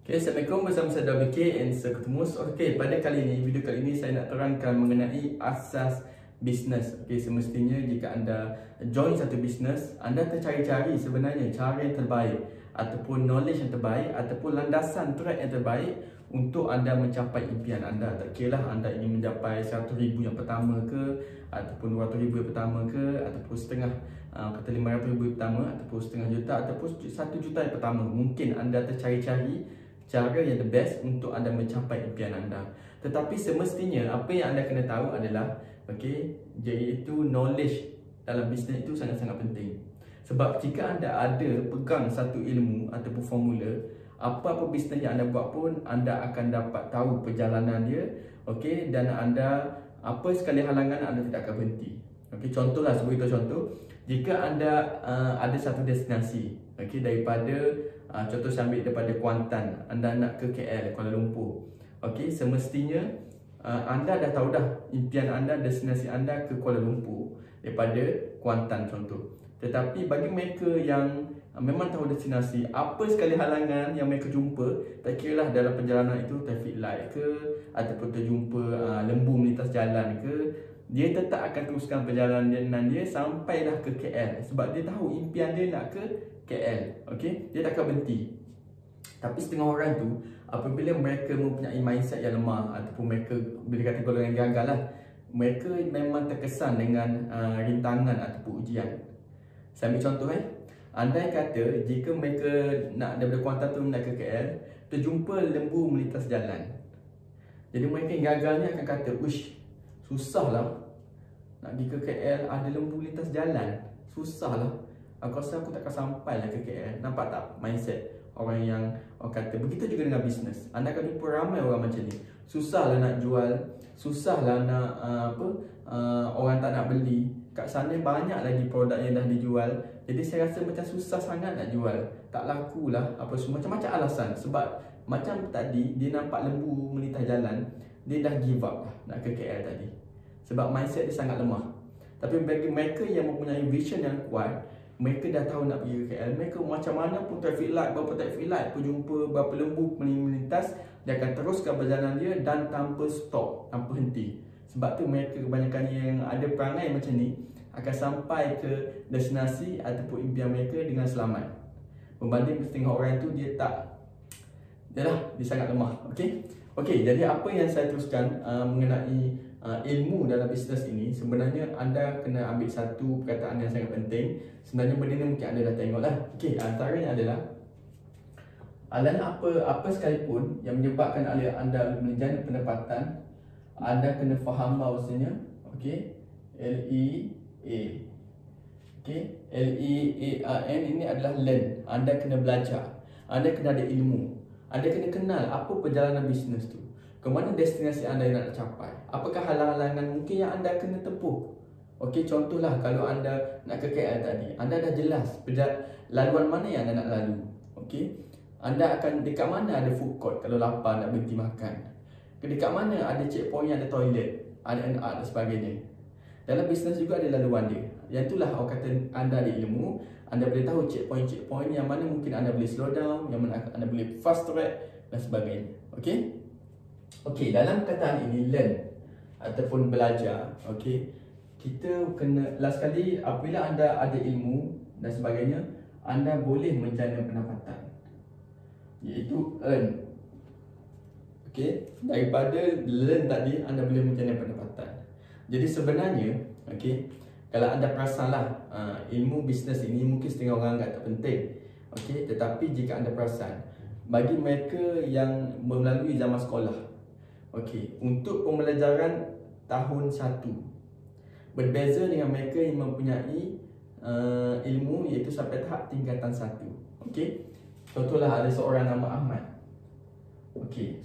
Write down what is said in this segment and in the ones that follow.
Okay, Assalamualaikum, bersama saya WK and Seketemus. Okay, pada video kali ini saya nak terangkan mengenai asas bisnes. Okay, semestinya jika anda join satu bisnes, anda tercari-cari sebenarnya cara yang terbaik ataupun knowledge yang terbaik ataupun landasan track yang terbaik untuk anda mencapai impian anda. Tak kira lah anda ingin mencapai 100,000 yang pertama ke, ataupun 200,000 yang pertama ke, ataupun setengah kata 500,000 yang pertama, ataupun setengah juta, ataupun 1 juta yang pertama. Mungkin anda tercari-cari cara yang the best untuk anda mencapai impian anda. Tetapi semestinya apa yang anda kena tahu adalah iaitu knowledge dalam bisnes itu sangat-sangat penting. Sebab jika anda ada pegang satu ilmu ataupun formula, apa-apa bisnes yang anda buat pun anda akan dapat tahu perjalanan dia, dan anda apa sekali halangan anda tidak akan berhenti. Contohlah, sebagai contoh, jika anda ada satu destinasi, daripada contoh saya ambil daripada Kuantan, anda nak ke KL, Kuala Lumpur. Semestinya anda dah tahu dah impian anda, destinasi anda ke Kuala Lumpur daripada Kuantan contoh. Tetapi bagi mereka yang memang tahu destinasi, apa sekali halangan yang mereka jumpa, tak kira lah dalam perjalanan itu traffic light ke, ataupun terjumpa lembu melintas jalan ke, dia tetap akan teruskan perjalanan dia sampai dah ke KL. Sebab dia tahu impian dia nak ke KL. Dia tak akan berhenti. Tapi setengah orang tu, apabila mereka mempunyai mindset yang lemah, ataupun mereka boleh kata golongan gagal lah, mereka memang terkesan dengan rintangan ataupun ujian. Saya ambil contoh andai kata jika mereka nak daripada Kuantan tu nak ke KL, terjumpa lembu melintas jalan. Jadi mereka yang gagal ni akan kata, "Uish, susah lah nak pergi ke KL, ada lembu lintas jalan. Susah lah. Aku rasa aku takkan sampai lah ke KL." Nampak tak mindset orang yang orang kata? Begitu juga dengan bisnes. Anda akan jumpa ramai orang macam ni. Susah lah nak jual, susah lah nak orang tak nak beli. Kat sana banyak lagi produk yang dah dijual. Jadi saya rasa macam susah sangat nak jual. Tak laku lah, apa semua, macam-macam alasan. Sebab macam tadi, dia nampak lembu melintas jalan, dia dah give up lah nak ke KL tadi. Sebab mindset dia sangat lemah. Tapi bagi mereka yang mempunyai vision yang kuat, mereka dah tahu nak pergi ke KL, mereka macam mana pun traffic light, berapa traffic light pun jumpa, berapa lembu melintas, dia akan teruskan perjalanan dia dan tanpa stop, tanpa henti. Sebab tu mereka kebanyakan yang ada perangai macam ni akan sampai ke destinasi ataupun impian mereka dengan selamat. Berbanding setengah orang tu dia sangat lemah. Jadi apa yang saya teruskan mengenai ilmu dalam bisnes ini, sebenarnya anda kena ambil satu perkataan yang sangat penting. Sebenarnya benda ni mungkin anda dah tengok lah. Antaranya adalah apa sekalipun yang menyebabkan anda menjana pendapatan, anda kena faham bahawasanya L-E-A-R-N ini adalah learn. Anda kena belajar, anda kena ada ilmu, anda kena kenal apa perjalanan bisnes tu, ke mana destinasi anda yang nak capai, apakah halangan mungkin yang anda kena tempuh. Contohlah kalau anda nak ke KL tadi, anda dah jelas laluan mana yang anda nak lalu. Anda akan dekat mana ada food court kalau lapar nak berhenti makan, dekat mana ada checkpoint yang ada toilet, ada dan sebagainya. Dalam bisnes juga ada laluan dia. Yang itulah orang kata anda ada ilmu, anda boleh tahu checkpoint yang mana mungkin anda boleh slow down, yang mana anda boleh fast track dan sebagainya. Dalam perkataan ini learn ataupun belajar, kita kena last kali apabila anda ada ilmu dan sebagainya, anda boleh menjana pendapatan, iaitu earn. Daripada learn tadi, anda boleh menjana pendapatan. Jadi sebenarnya, kalau anda perasanlah ilmu bisnes ini mungkin setengah orang anggap tak penting. Tetapi jika anda perasan, bagi mereka yang melalui zaman sekolah, untuk pembelajaran tahun 1 berbeza dengan mereka yang mempunyai ilmu iaitu sampai tahap tingkatan 1. Contohlah ada seorang nama Ahmad.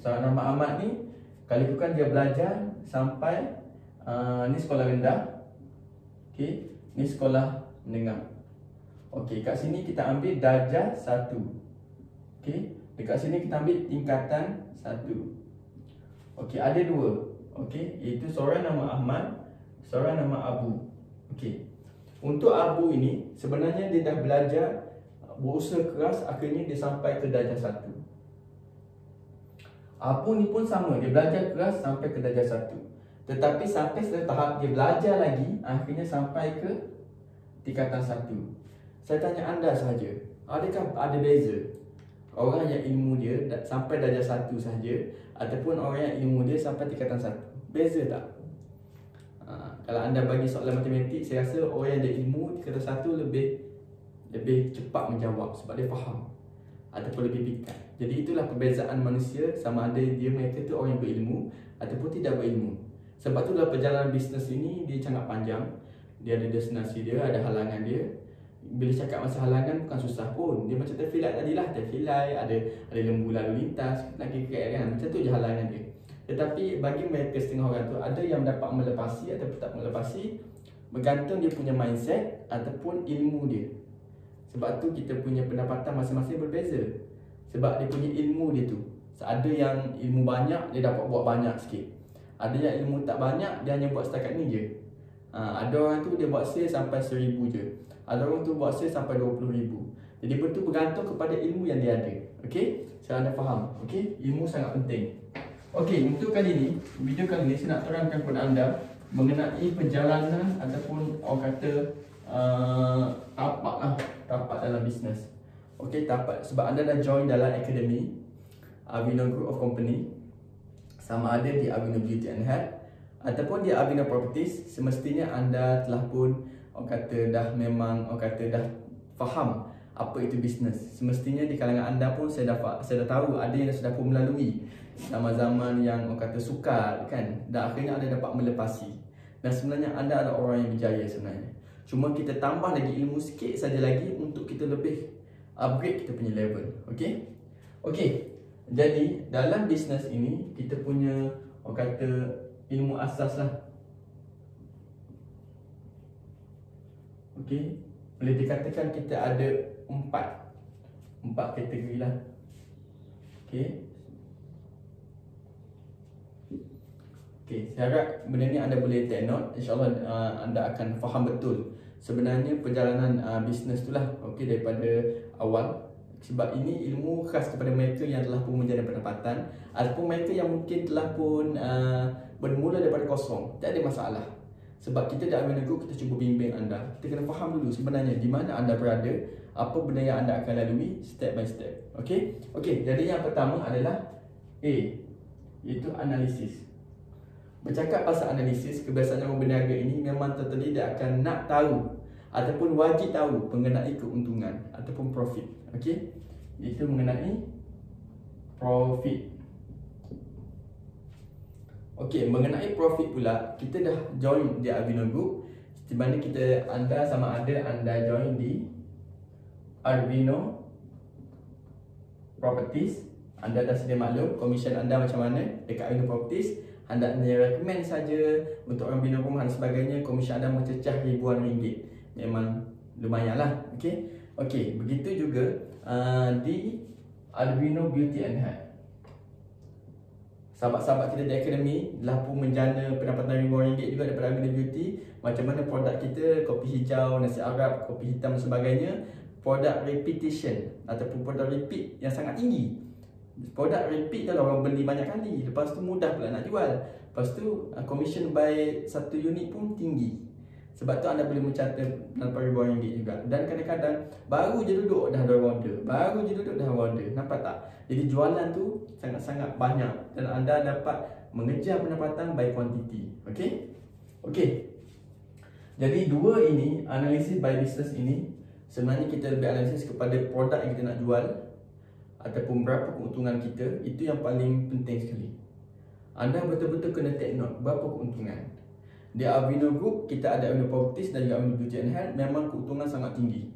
Seorang nama Ahmad ni, kalau bukan dia belajar sampai ni sekolah rendah, ni sekolah menengah. Kat sini kita ambil darjah 1. Dekat sini kita ambil tingkatan 1. Ada 2. Iaitu seorang nama Ahmad, seorang nama Abu. Untuk Abu ini sebenarnya dia dah belajar, berusaha keras, akhirnya dia sampai ke darjah 1. Apu ni pun sama, dia belajar keras sampai ke darjah 1. Tetapi sampai satu tahap dia belajar lagi, akhirnya sampai ke tingkatan 1. Saya tanya anda sahaja, adakah ada beza orang yang ilmu dia sampai darjah 1 sahaja ataupun orang yang ilmu dia sampai tingkatan 1? Beza tak? Kalau anda bagi soalan matematik, saya rasa orang yang ada ilmu tingkatan 1 lebih cepat menjawab sebab dia faham ataupun lebih pikat. Jadi itulah perbezaan manusia, sama ada mereka tu orang yang berilmu ataupun tidak berilmu. Sebab tu dalam perjalanan bisnes ini dia sangat panjang. Dia ada destinasi dia, ada halangan dia. Bila cakap masa halangan bukan susah pun. Dia macam terfilai tadilah, terfilai, ada lembu lalu lintas, lagi kan. Macam tu je halangan dia. Tetapi bagi mereka setengah orang tu, ada yang dapat melepasi ataupun tak melepasi, bergantung dia punya mindset ataupun ilmu dia. Sebab tu kita punya pendapatan masing-masing berbeza. Sebab dia punya ilmu dia tu. Ada yang ilmu banyak, dia dapat buat banyak sikit. Ada yang ilmu tak banyak, dia hanya buat setakat ni je. Ada orang tu dia buat sale sampai 1000 je. Ada orang tu buat sale sampai 20,000. Jadi betul bergantung kepada ilmu yang dia ada. Okey? Saya anda faham. Okey? Ilmu sangat penting. Okey, untuk kali ni, video kali ni saya nak terangkan kepada anda mengenai perjalanan ataupun orang kata tapak dalam bisnes. Okey, tapak sebab anda dah join dalam akademi Avino Group of Company, sama ada di Avino Beauty and Health ataupun di Avino Properties, semestinya anda telah pun orang kata dah faham apa itu bisnes. Semestinya di kalangan anda pun saya dah tahu ada yang sudah pun melalui zaman-zaman yang orang kata sukar kan, dan akhirnya anda dapat melepasi. Dan sebenarnya anda adalah orang yang berjaya sebenarnya. Cuma kita tambah lagi ilmu sikit saja lagi untuk kita lebih upgrade kita punya level. Okey? Okey. Jadi dalam bisnes ini kita punya orang kata ilmu asas lah. Okey. Boleh dikatakan kita ada empat kategori lah. Okey. Okey, saya harap benda ni anda boleh take note. InsyaAllah anda akan faham betul sebenarnya perjalanan bisnes tu lah. Okey, daripada awal. Sebab ini ilmu khas kepada mereka yang telah pun menjadi pendapatan ataupun mereka yang mungkin telah pun bermula daripada kosong. Tak ada masalah. Sebab kita di Avino Group, kita cuba bimbing anda. Kita kena faham dulu sebenarnya di mana anda berada, apa benda yang anda akan lalui step by step. Okey? Okey, jadi yang pertama adalah A, iaitu analisis. Bercakap pasal analisis, kebiasaan orang berniaga ini memang totally dia akan nak tahu ataupun wajib tahu mengenai keuntungan ataupun profit. Okey? Itu mengenai profit. Okey, mengenai profit pula, kita dah join di Avino Group. Di mana anda sama ada anda join di Avino Properties, anda dah sedia maklum komisen anda macam mana dekat Avino Properties. Anda hanya recommend saja untuk orang bina rumah dan sebagainya, komisen anda mencecah ribuan ringgit. Memang lumayan lah. Okey. Okey, begitu juga di Avino Beauty and Health. Sahabat-sahabat kita di akademi telah pun menjana pendapatan ribuan ringgit juga daripada Avino Beauty. Macam mana produk kita, kopi hijau, nasi Arab, kopi hitam dan sebagainya, produk repetition ataupun produk repeat yang sangat tinggi. Produk repeat kalau orang beli banyak kali, lepas tu mudah pula nak jual. Lepas tu commission by satu unit pun tinggi. Sebab tu anda boleh mencatat RM80,000 juga. Dan kadang-kadang baru je duduk dah ada order, baru je duduk dah order. Nampak tak? Jadi jualan tu sangat-sangat banyak dan anda dapat mengejar pendapatan by quantity. Okey? Okey. Jadi dua ini, analisis by business ini, sebenarnya kita lebih analisis kepada produk yang kita nak jual ataupun berapa keuntungan kita. Itu yang paling penting sekali. Anda betul-betul kena take note berapa keuntungan. Di Avino Group, kita ada Avino Properties dan juga Avino Beauty and Health. Memang keuntungan sangat tinggi.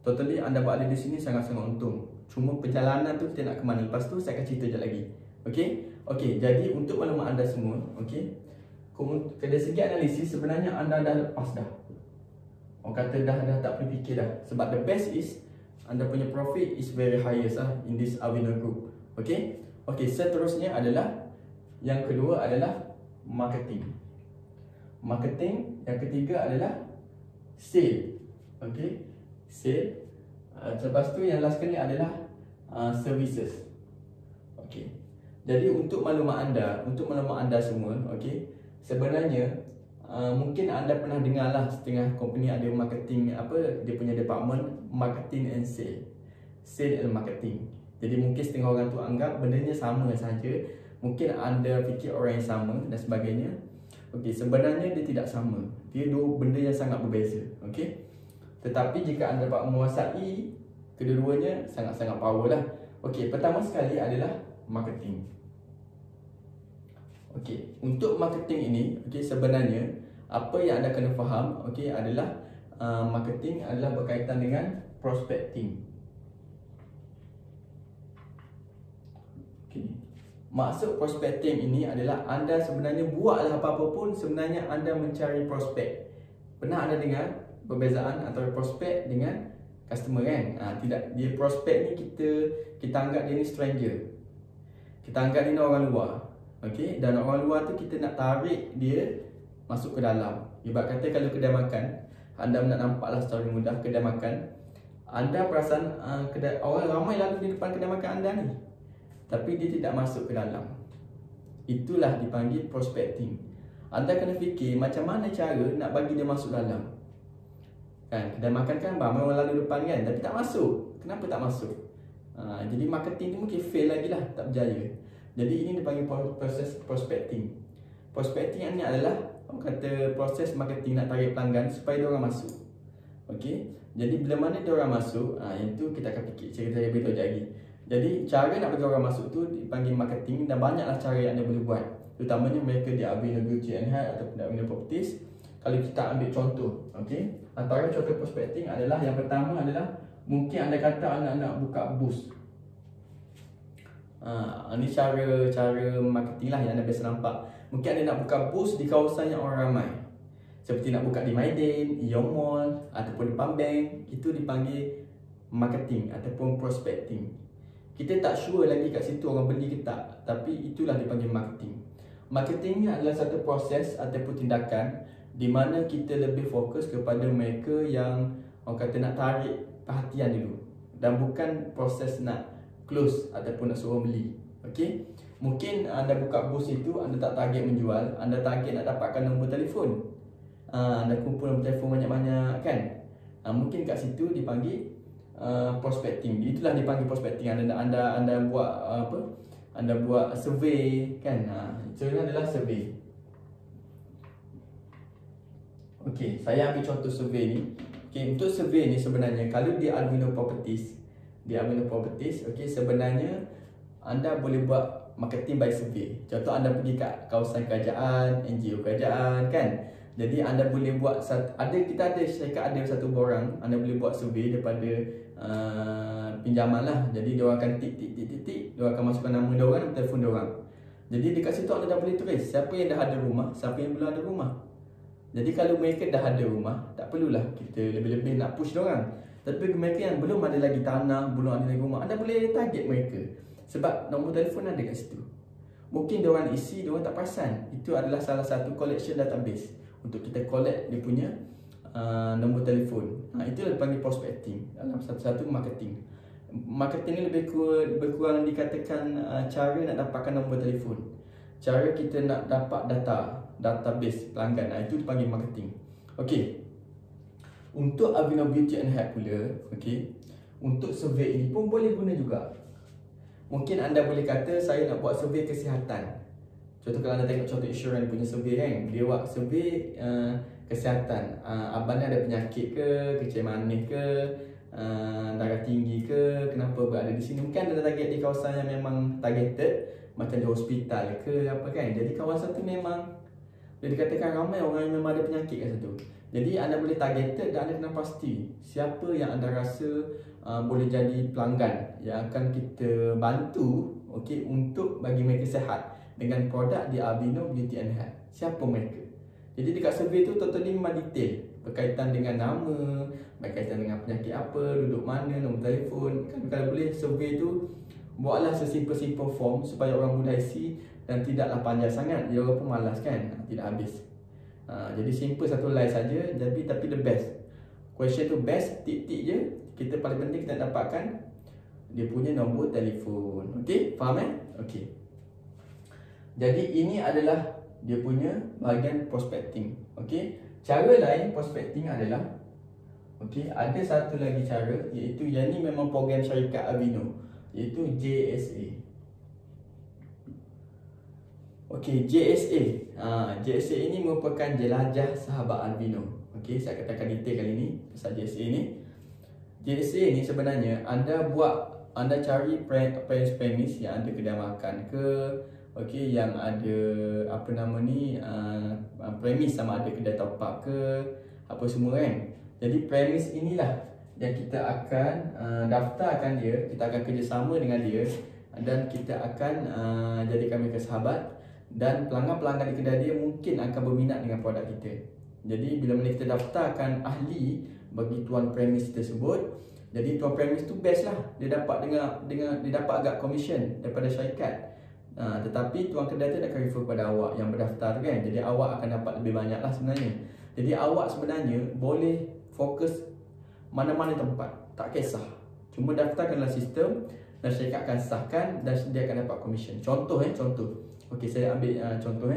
Totally anda berada di sini sangat-sangat untung. Cuma perjalanan tu kita nak ke mana, lepas tu saya akan cerita sekejap lagi. Okey? Okey, jadi untuk maklumat anda semua, okey, dari segi analisis sebenarnya anda dah lepas dah. Orang kata dah tak boleh fikir dah. Sebab the best is anda punya profit is very highest in this Avino Group. Okey? Okey, seterusnya adalah yang kedua adalah marketing. Marketing, yang ketiga adalah sale. Okey? Sale. Lepas tu yang last kali adalah services. Okey. Jadi untuk maklumat anda semua, okey, sebenarnya mungkin anda pernah dengar lah setengah company ada marketing, dia punya department marketing and sale and marketing. Jadi mungkin setengah orang tu anggap bendanya sama saja, mungkin anda fikir orang yang sama dan sebagainya. Okey, sebenarnya dia tidak sama, dia dua benda yang sangat berbeza. Okey, tetapi jika anda dapat menguasai kedua-duanya, sangat-sangat power lah. Okey, pertama sekali adalah marketing. Okey, untuk marketing ini, okey, sebenarnya apa yang anda kena faham, okey, adalah marketing adalah berkaitan dengan prospecting. Okey, maksud prospecting ini adalah anda sebenarnya buatlah apa-apa pun, sebenarnya anda mencari prospek. Pernah anda dengar perbezaan antara prospek dengan customer kan? Tidak, dia prospek ni kita anggap dia ni stranger. Kita anggap dia ni orang luar. Okey, dan orang luar tu kita nak tarik dia masuk ke dalam. Ibarat kata kalau kedai makan, anda nak nampaklah secara mudah kedai makan, anda perasan orang ramai lalu di depan kedai makan anda ni, tapi dia tidak masuk ke dalam. Itulah dipanggil prospecting. Anda kena fikir macam mana cara nak bagi dia masuk dalam. Kan, kedai makan kan ramai orang lalu depan kan, tapi tak masuk. Kenapa tak masuk? Jadi marketing ni mungkin fail lagi lah, tak berjaya. Jadi ini dipanggil proses prospecting. Prospecting ni adalah orang kata proses marketing nak tarik pelanggan supaya dia orang masuk. Okey, jadi bila mana dia orang masuk, yang tu kita akan fikir, saya beritahu lagi. Jadi cara nak bagi orang masuk tu dipanggil marketing, dan banyaklah cara yang anda boleh buat. Terutamanya mereka di Avino Beauty and Hair ataupun di Avino Properties. Kalau kita ambil contoh, okey, antara contoh prospecting adalah yang pertama adalah mungkin anda kata anda nak buka booth. Ini cara marketing lah yang anda biasa nampak. Mungkin anda nak buka booth di kawasan yang orang ramai, seperti nak buka di Maiden, Ion Mall ataupun di Pambank. Itu dipanggil marketing ataupun prospecting. Kita tak sure lagi kat situ orang beli ke tak, tapi itulah dipanggil marketing. Marketing ni adalah satu proses ataupun tindakan di mana kita lebih fokus kepada mereka yang orang kata nak tarik perhatian dulu, dan bukan proses nak close ataupun nak suruh beli. Okey, mungkin anda buka booth itu, anda tak target menjual, anda target nak dapatkan nombor telefon. Anda kumpul nombor telefon banyak-banyak kan. Mungkin kat situ dipanggil prospecting. Itulah dipanggil prospecting. Anda buat anda buat survey kan. Itu adalah survey. Okey, saya ambil contoh survey ni. Okey, untuk survey ni sebenarnya kalau di Avino Properties, okey, sebenarnya anda boleh buat marketing by survey. Contoh anda pergi kat kawasan kerajaan, NGO kerajaan kan. Jadi anda boleh buat kita ada syarikat ada satu borang, anda boleh buat survey daripada pinjaman lah. Jadi dia akan tik, dia akan masukkan nama dia orang dan telefon dia orang. Jadi dekat situ anda dah boleh tulis siapa yang dah ada rumah, siapa yang belum ada rumah. Jadi kalau mereka dah ada rumah, tak perlulah kita lebih-lebih nak push dia orang. Tapi mereka yang belum ada lagi tanah, belum ada lagi rumah, anda boleh target mereka. Sebab nombor telefon ada kat situ. Mungkin dia orang isi, dia orang tak perasan. Itu adalah salah satu collection database untuk kita collect dia punya nombor telefon. Itu dipanggil prospecting dalam satu-satu marketing. Marketing ni lebih kurang dikatakan cara nak dapatkan nombor telefon. Cara kita nak dapat database pelanggan. Itu dipanggil marketing. Okey. Untuk Avino Beauty and Hair pula, okey, untuk survey ini pun boleh guna juga. Mungkin anda boleh kata saya nak buat survey kesihatan. Contoh kalau anda tengok contoh insurans punya survey kan, dia buat survey kesihatan. Abang ada penyakit ke, kecil manis ke, darah tinggi ke, kenapa berada di sini. Mungkin anda target di kawasan yang memang targeted, macam di hospital ke apa kan. Jadi kawasan tu memang boleh dikatakan ramai orang yang memang ada penyakit kat situ. Jadi anda boleh targeted dan anda kena pasti siapa yang anda rasa boleh jadi pelanggan yang akan kita bantu, okey, untuk bagi mereka sihat dengan produk di Avino Beauty and Hair. Siapa mereka? Jadi dekat survey tu totally memang detail berkaitan dengan nama, berkaitan dengan penyakit apa, duduk mana, nombor telefon. Kalau boleh survey tu buatlah sesimpel-simple form supaya orang mudah isi dan tidaklah panjang sangat. Dia orang pun malas kan, tidak habis. Jadi simple satu line saja, tapi the best. Question tu best, tik-tik je. Kita paling penting kita dapatkan dia punya nombor telefon. Okey, faham Okey. Jadi ini adalah dia punya bahagian prospecting. Okey, cara lain prospecting adalah, okey, ada satu lagi cara, iaitu yang ni memang program syarikat Avino, iaitu JSA. Okey, JSA. JSA ini merupakan jelajah sahabat Avino. Okey, saya katakan detail kali ni pasal JSA ni. JSA ni sebenarnya anda cari premis yang ada kedai makan ke, okey, yang ada apa nama ni, premis sama ada kedai top up ke apa semua kan. Jadi premis inilah yang kita akan daftarkan dia, kita akan kerjasama dengan dia dan kita akan jadikan mereka sahabat, dan pelanggan-pelanggan di kedai dia mungkin akan berminat dengan produk kita. Jadi bila mana kita daftarkan ahli bagi tuan premis tersebut, jadi tuan premis tu best lah, dia dapat dia dapat agak komisen daripada syarikat. Tetapi tuan kedai tu akan refer kepada awak yang berdaftar tu kan. Jadi awak akan dapat lebih banyak lah sebenarnya. Jadi awak sebenarnya boleh fokus mana-mana tempat, tak kisah. Cuma daftarkanlah sistem dan syarikat akan sahkan dan dia akan dapat komisen. Contoh contoh. Okey, saya ambil contoh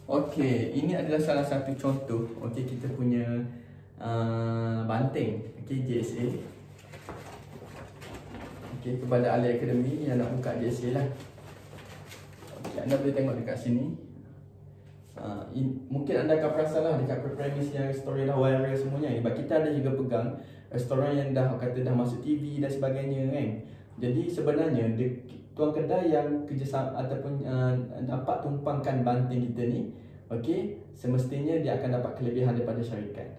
Okey, ini adalah salah satu contoh. Okey, kita punya banting. Okey, JSA. Okey, kepada ahli akademi yang nak buka JSA lah. Okey, anda boleh tengok dekat sini. Mungkin anda akan perasan lah dekat premis yang restoran dah viral semuanya. Sebab kita ada juga pegang restoran yang dah masuk TV dan sebagainya kan. Jadi sebenarnya tuan kedai yang kerjasama ataupun dapat tumpangkan banting kita ni, okey, semestinya dia akan dapat kelebihan daripada syarikat.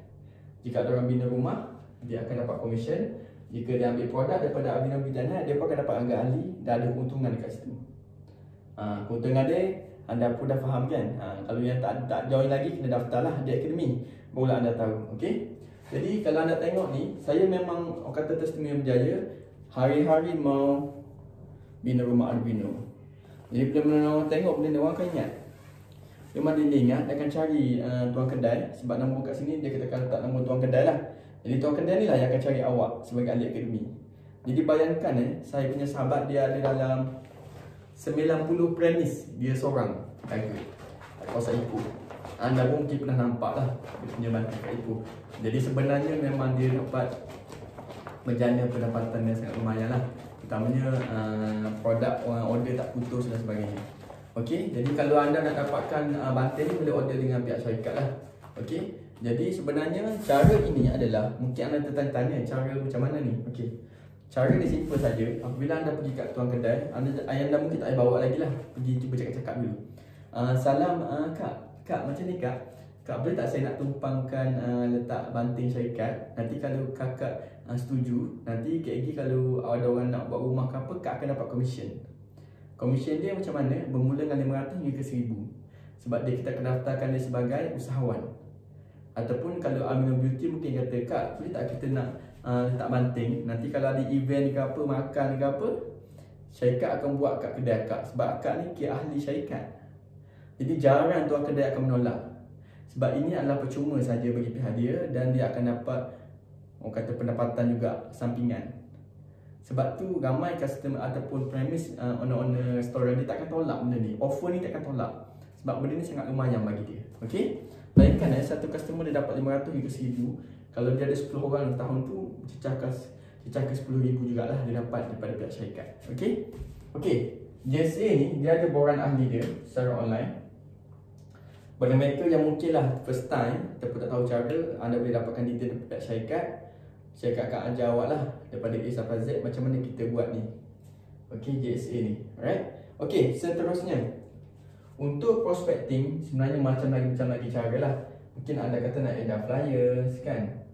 Jika ada orang bina rumah, dia akan dapat komisen. Jika dia ambil produk daripada Avino Bidana, dia pun akan dapat harga ahli dan ada keuntungan dekat situ. Keuntungan dia anda pun dah faham kan. Kalau yang tak join lagi, kena daftarlah di akademi, barulah anda tahu. Okey. Jadi kalau anda tengok ni, saya memang orang kata testimonio berjaya, hari-hari mau bina rumah Avino. Jadi bila mana orang tengok benda ni, orang akan ingat. Memang dia ingat, dia akan cari tuan kedai. Sebab nama kat sini dia katakan letak nama tuan kedai lah. Jadi tuan kedai ni lah yang akan cari awak sebagai ahli akademi. Jadi bayangkan saya punya sahabat dia ada dalam 90 premis, dia seorang jaga kat kawasan Ipoh. Anda pun mungkin pernah nampak lah dia punya banting kat Ipoh. Jadi sebenarnya memang dia dapat berjana pendapatan yang sangat lumayan lah. Utamanya produk order tak putus dan sebagainya. Okey, jadi kalau anda nak dapatkan banting ni, boleh order dengan pihak syarikat lah. Okey, jadi sebenarnya cara ini adalah, mungkin anda tertanya cara macam mana ni. Okey, cara dia simple saja. Apabila anda pergi kat tuan kedai, anda mungkin tak payah bawa lagi lah, pergi cuba cakap-cakap dulu. Salam kak macam ni kak, boleh tak saya nak tumpangkan letak banting syarikat. Nanti kalau kakak setuju, nanti lagi kalau ada orang nak buat rumah ke apa, kak akan dapat komisen. Komisen dia macam mana? Bermula dengan 500 hingga ke 1000. Sebab dia kita akan daftarkan dia sebagai usahawan. Ataupun kalau Avino Beauty mungkin kata, kak boleh tak kita nak letak banting, nanti kalau ada event ke apa, makan ke apa, syarikat akan buat kat kedai kak. Sebab kak ni kira ahli syarikat. Jadi jarang tuan kedai akan menolak. Sebab ini adalah percuma saja bagi pihak dia, dan dia akan dapat orang kata pendapatan juga sampingan. Sebab tu ramai customer ataupun premis owner restoran dia takkan tolak benda ni. Offer ni takkan tolak. Sebab benda ni sangat lumayan bagi dia. Okey? Bayangkan satu customer dia dapat 500 hingga 1000. Kalau dia ada 10 orang tahun tu, cecah ke 10,000 jugalah dia dapat daripada pihak syarikat. Okey? Okey. JSA ni dia ada boran ahli dia secara online. Bagi mereka yang mungkinlah first time ataupun tak tahu cara, anda boleh dapatkan detail daripada pihak syarikat. Syarikat akan ajar awak lah daripada A sampai Z macam mana kita buat ni. Okey, JSA ni. Alright. Okey, seterusnya untuk prospecting sebenarnya macam lagi cara lah. Mungkin anda kata nak edar flyers kan.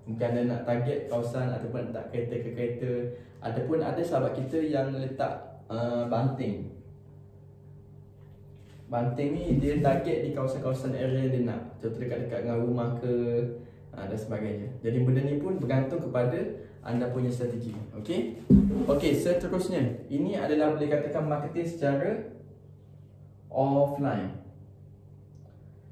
Mungkin anda nak target kawasan ataupun letak kereta ke kereta. Ataupun ada sahabat kita yang letak banting. Banting ni dia target di kawasan-kawasan area dia nak. Contoh dekat-dekat dengan rumah ke, dan sebagainya. Jadi benda ni pun bergantung kepada anda punya strategi. Okey, seterusnya ini adalah boleh katakan marketing secara offline.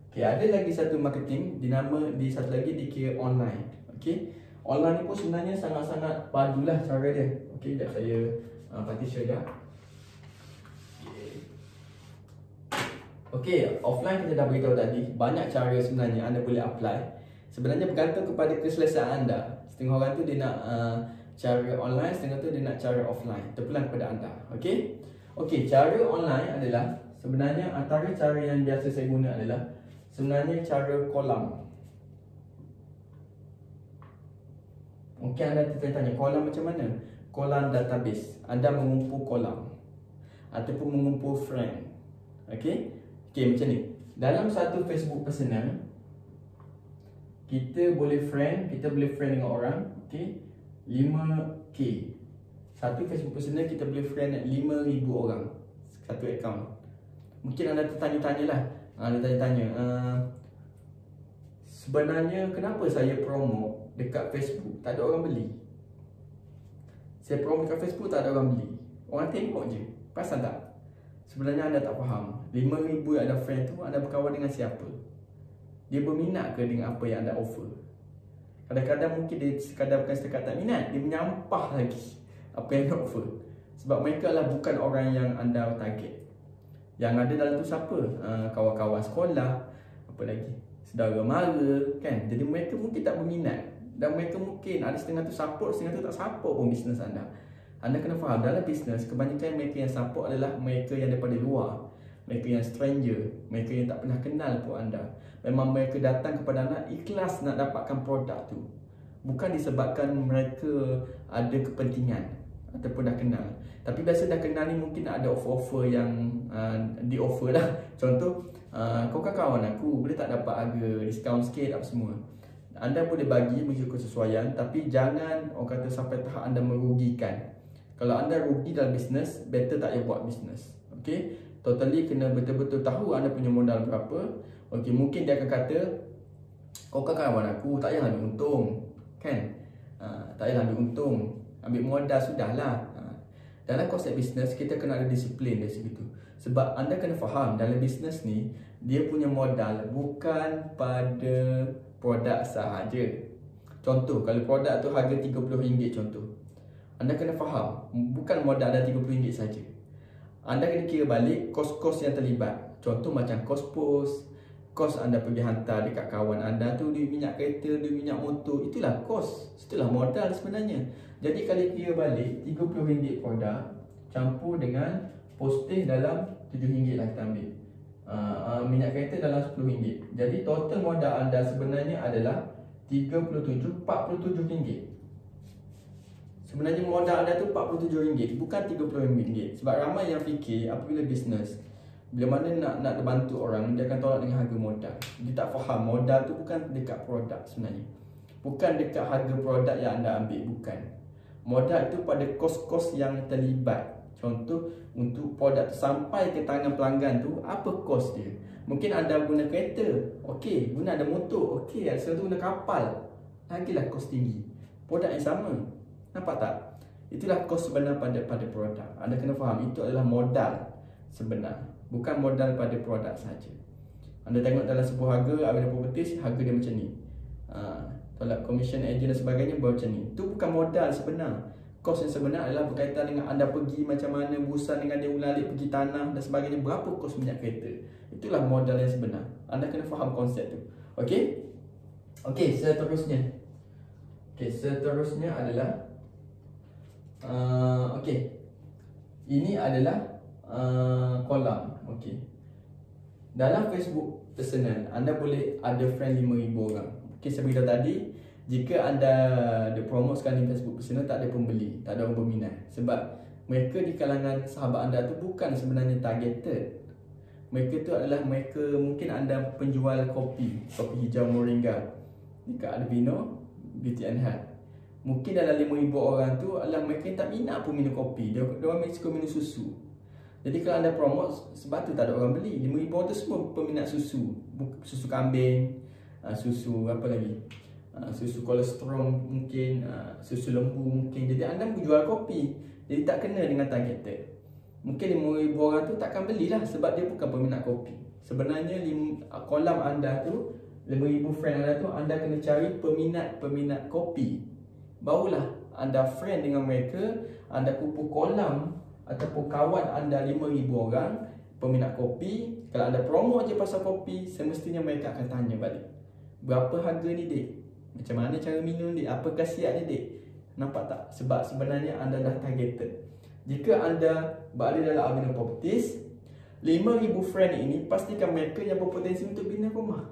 Okey, ada lagi satu marketing di satu lagi dikira online. Okey, online ni pun sebenarnya sangat-sangat padulah cara dia. Okey, dah saya partition dah. Okey, offline kita dah beritahu tadi, banyak cara sebenarnya anda boleh apply. Sebenarnya bergantung kepada keselesaan anda. Setengah orang tu dia nak cara online, setengah tu dia nak cara offline. Terpulang kepada anda. Okey, cara online adalah sebenarnya antara cara yang biasa saya guna adalah sebenarnya cara kolam. Mungkin anda tertanya, kolam macam mana? Kolam database. Anda mengumpul kolam ataupun mengumpul friend. Okey, macam ni. Dalam satu Facebook personal, kita boleh friend dengan orang, 5k. Satu Facebook personal kita boleh friend 5,000 orang satu account. Mungkin anda tertanya-tanyalah, sebenarnya kenapa saya promote dekat Facebook tak ada orang beli? Saya promote dekat Facebook tak ada orang beli. Orang tengok je. Perasan tak? Sebenarnya anda tak faham. 5,000 yang anda friend tu, anda berkawan dengan siapa? Dia berminat ke dengan apa yang anda offer? Kadang-kadang mungkin dia bukan setakat tak minat, dia menyampah lagi apa yang anda offer. Sebab mereka adalah bukan orang yang anda target. Yang ada dalam tu siapa? Kawan-kawan sekolah, apa lagi? Saudara mara, kan? Jadi mereka mungkin tak berminat. Dan mereka mungkin ada setengah tu support, setengah tu tak support pun bisnes anda. Anda kena faham, dalam bisnes kebanyakan mereka yang support adalah mereka yang daripada luar, mereka yang stranger, mereka yang tak pernah kenal pun anda. Memang mereka datang kepada anda ikhlas nak dapatkan produk tu, bukan disebabkan mereka ada kepentingan ataupun dah kenal. Tapi biasa dah kenal ni mungkin ada offer-offer yang di-offer lah. Contoh, kau kan kawan aku, boleh tak dapat harga diskaun sikit apa semua. Anda boleh bagi mengikut kesesuaian, tapi jangan orang kata sampai tahap anda merugikan. Kalau anda rugi dalam bisnes, better tak payah buat bisnes. Totally kena betul-betul tahu anda punya modal berapa. Mungkin dia akan kata, kau kan kawan aku, tak payah ambil untung, kan? Tak payah ambil untung, ambil modal sudahlah. Dalam konsep bisnes, kita kena ada disiplin dari situ. Sebab anda kena faham, dalam bisnes ni, dia punya modal bukan pada produk sahaja. Contoh, kalau produk tu harga RM30 contoh, anda kena faham, bukan modal anda RM30 saja. Anda kena kira balik kos-kos yang terlibat. Contoh macam kos pos, kos anda pergi hantar dekat kawan anda tu, duit minyak kereta, duit minyak motor, itulah kos, itulah modal sebenarnya. Jadi kalau kira balik, RM30 produk campur dengan posting dalam RM7 lah kita ambil, minyak kereta dalam RM10. Jadi total modal anda sebenarnya adalah RM47. Sebenarnya modal anda tu RM47, bukan RM30. Sebab ramai yang fikir apabila bisnes, bila mana nak bantu orang, dia akan tolak dengan harga modal. Dia tak faham modal tu bukan dekat produk sebenarnya, bukan dekat harga produk yang anda ambil, bukan. Modal tu pada kos-kos yang terlibat. Contoh, untuk produk sampai ke tangan pelanggan tu, apa kos dia? Mungkin anda guna kereta, okey. Guna ada motor, okey. Ada satu guna kapal, lagilah kos tinggi. Produk yang sama. Nampak tak? Itulah kos sebenar pada produk. Anda kena faham, itu adalah modal sebenar, bukan modal pada produk saja. Anda tengok dalam sebuah harga, ada properties, harga dia macam ni. Tolak commission agent dan sebagainya macam ni. Itu bukan modal sebenar. Kos yang sebenar adalah berkaitan dengan anda pergi macam mana, berusaha dengan dia ulang-alik pergi tanah dan sebagainya. Berapa kos minyak kereta. Itulah modal yang sebenar. Anda kena faham konsep tu. Okey, seterusnya. Seterusnya adalah ini adalah kolam. Dalam Facebook personal, anda boleh ada friend 5,000 orang. Saya beritahu tadi, jika anda ada promote sekali di Facebook personal, tak ada pembeli, tak ada orang berminat. Sebab mereka di kalangan sahabat anda tu bukan sebenarnya targeted. Mereka tu adalah mungkin anda penjual kopi hijau moringa dekat Albino Beauty and Health. Mungkin dalam 5,000 orang tu adalah mereka yang tak minat pun minum kopi. Dia orang suka minum susu. Jadi kalau anda promote, sebab tu tak ada orang beli. 5,000 orang tu semua peminat susu. Susu kambing, susu apa lagi, susu kolesterol mungkin, susu lembu mungkin. Jadi anda menjual kopi, jadi tak kena dengan targeted. Mungkin 5,000 orang tu takkan belilah sebab dia bukan peminat kopi. Sebenarnya kolam anda tu, 5,000 friend anda tu, anda kena cari peminat kopi. Barulah anda friend dengan mereka, anda kumpul kolam ataupun kawan anda 5,000 orang peminat kopi. Kalau anda promote je pasal kopi, semestinya mereka akan tanya balik, berapa harga ni dek? Macam mana cara minum dek? Apa khasiat ni dek? Nampak tak? Sebab sebenarnya anda dah targeted. Jika anda berada dalam Albina Properties, 5,000 friend ini pastikan mereka yang berpotensi untuk bina rumah.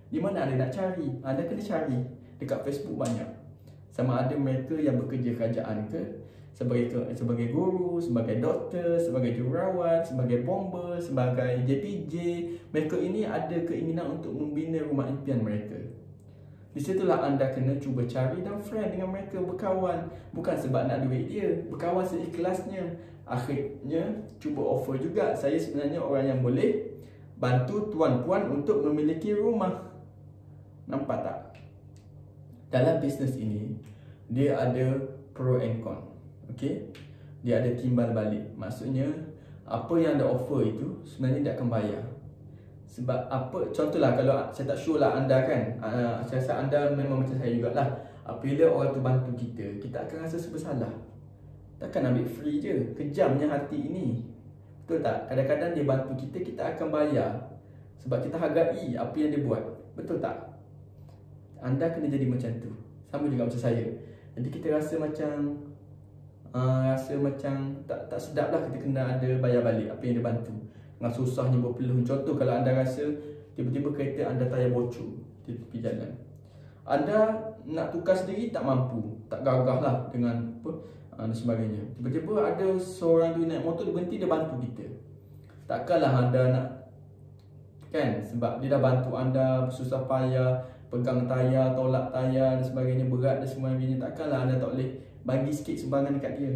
Di mana anda nak cari? Anda kena cari dekat Facebook banyak. Sama ada mereka yang bekerja kerajaan ke, sebagai guru, sebagai doktor, sebagai jururawat, sebagai bomber, sebagai JPJ. Mereka ini ada keinginan untuk membina rumah impian mereka. Di situlah anda kena cuba cari dan friend dengan mereka, berkawan. Bukan sebab nak duit dia, berkawan seikhlasnya. Akhirnya cuba offer juga, saya sebenarnya orang yang boleh bantu tuan-puan untuk memiliki rumah. Nampak tak? Dalam bisnes ini, dia ada pro and con. Okay? Dia ada timbal balik. Maksudnya, apa yang anda offer itu sebenarnya dia akan bayar. Sebab apa, contohlah kalau saya tak sure lah anda kan, saya rasa anda memang macam saya jugalah. Apabila orang tu bantu kita, kita akan rasa bersalah. Takkan ambil free je, kejamnya hati ini. Betul tak? Kadang-kadang dia bantu kita, kita akan bayar. Sebab kita hargai apa yang dia buat. Betul tak? Anda kena jadi macam tu. Sama juga macam saya. Jadi kita rasa macam tak sedap lah, kita kena ada bayar balik apa yang dia bantu. Dengan susahnya berpeluh. Contoh kalau anda rasa tiba-tiba kereta anda tayar bocor di tepi jalan, anda nak tukar sendiri tak mampu, tak gagah lah dengan apa dan sebagainya. Tiba-tiba ada seorang tu naik motor, dia berhenti, dia bantu kita. Takkanlah anda nak, kan? Sebab dia dah bantu anda susah payah pegang tayar, tolak tayar dan sebagainya, berat dan sebagainya. Takkanlah anda tak boleh bagi sikit sumbangan dekat dia,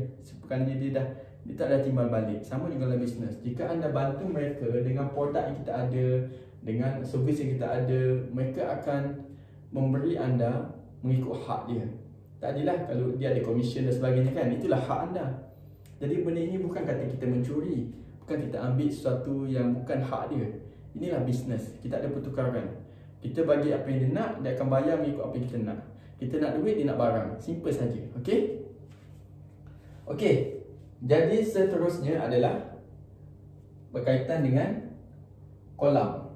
kerana dia tak ada timbal balik. Sama juga dalam bisnes. Jika anda bantu mereka dengan produk yang kita ada, dengan servis yang kita ada, mereka akan memberi anda mengikut hak dia. Tak adalah kalau dia ada komisen dan sebagainya, kan? Itulah hak anda. Jadi benda ini bukan kata kita mencuri, bukan kita ambil sesuatu yang bukan hak dia. Inilah bisnes. Kita ada pertukaran. Kita bagi apa yang dia nak, dia akan bayar mengikut apa yang kita nak. Kita nak duit, dia nak barang. Simple saja. Okey? Okey. Jadi seterusnya adalah berkaitan dengan kolam.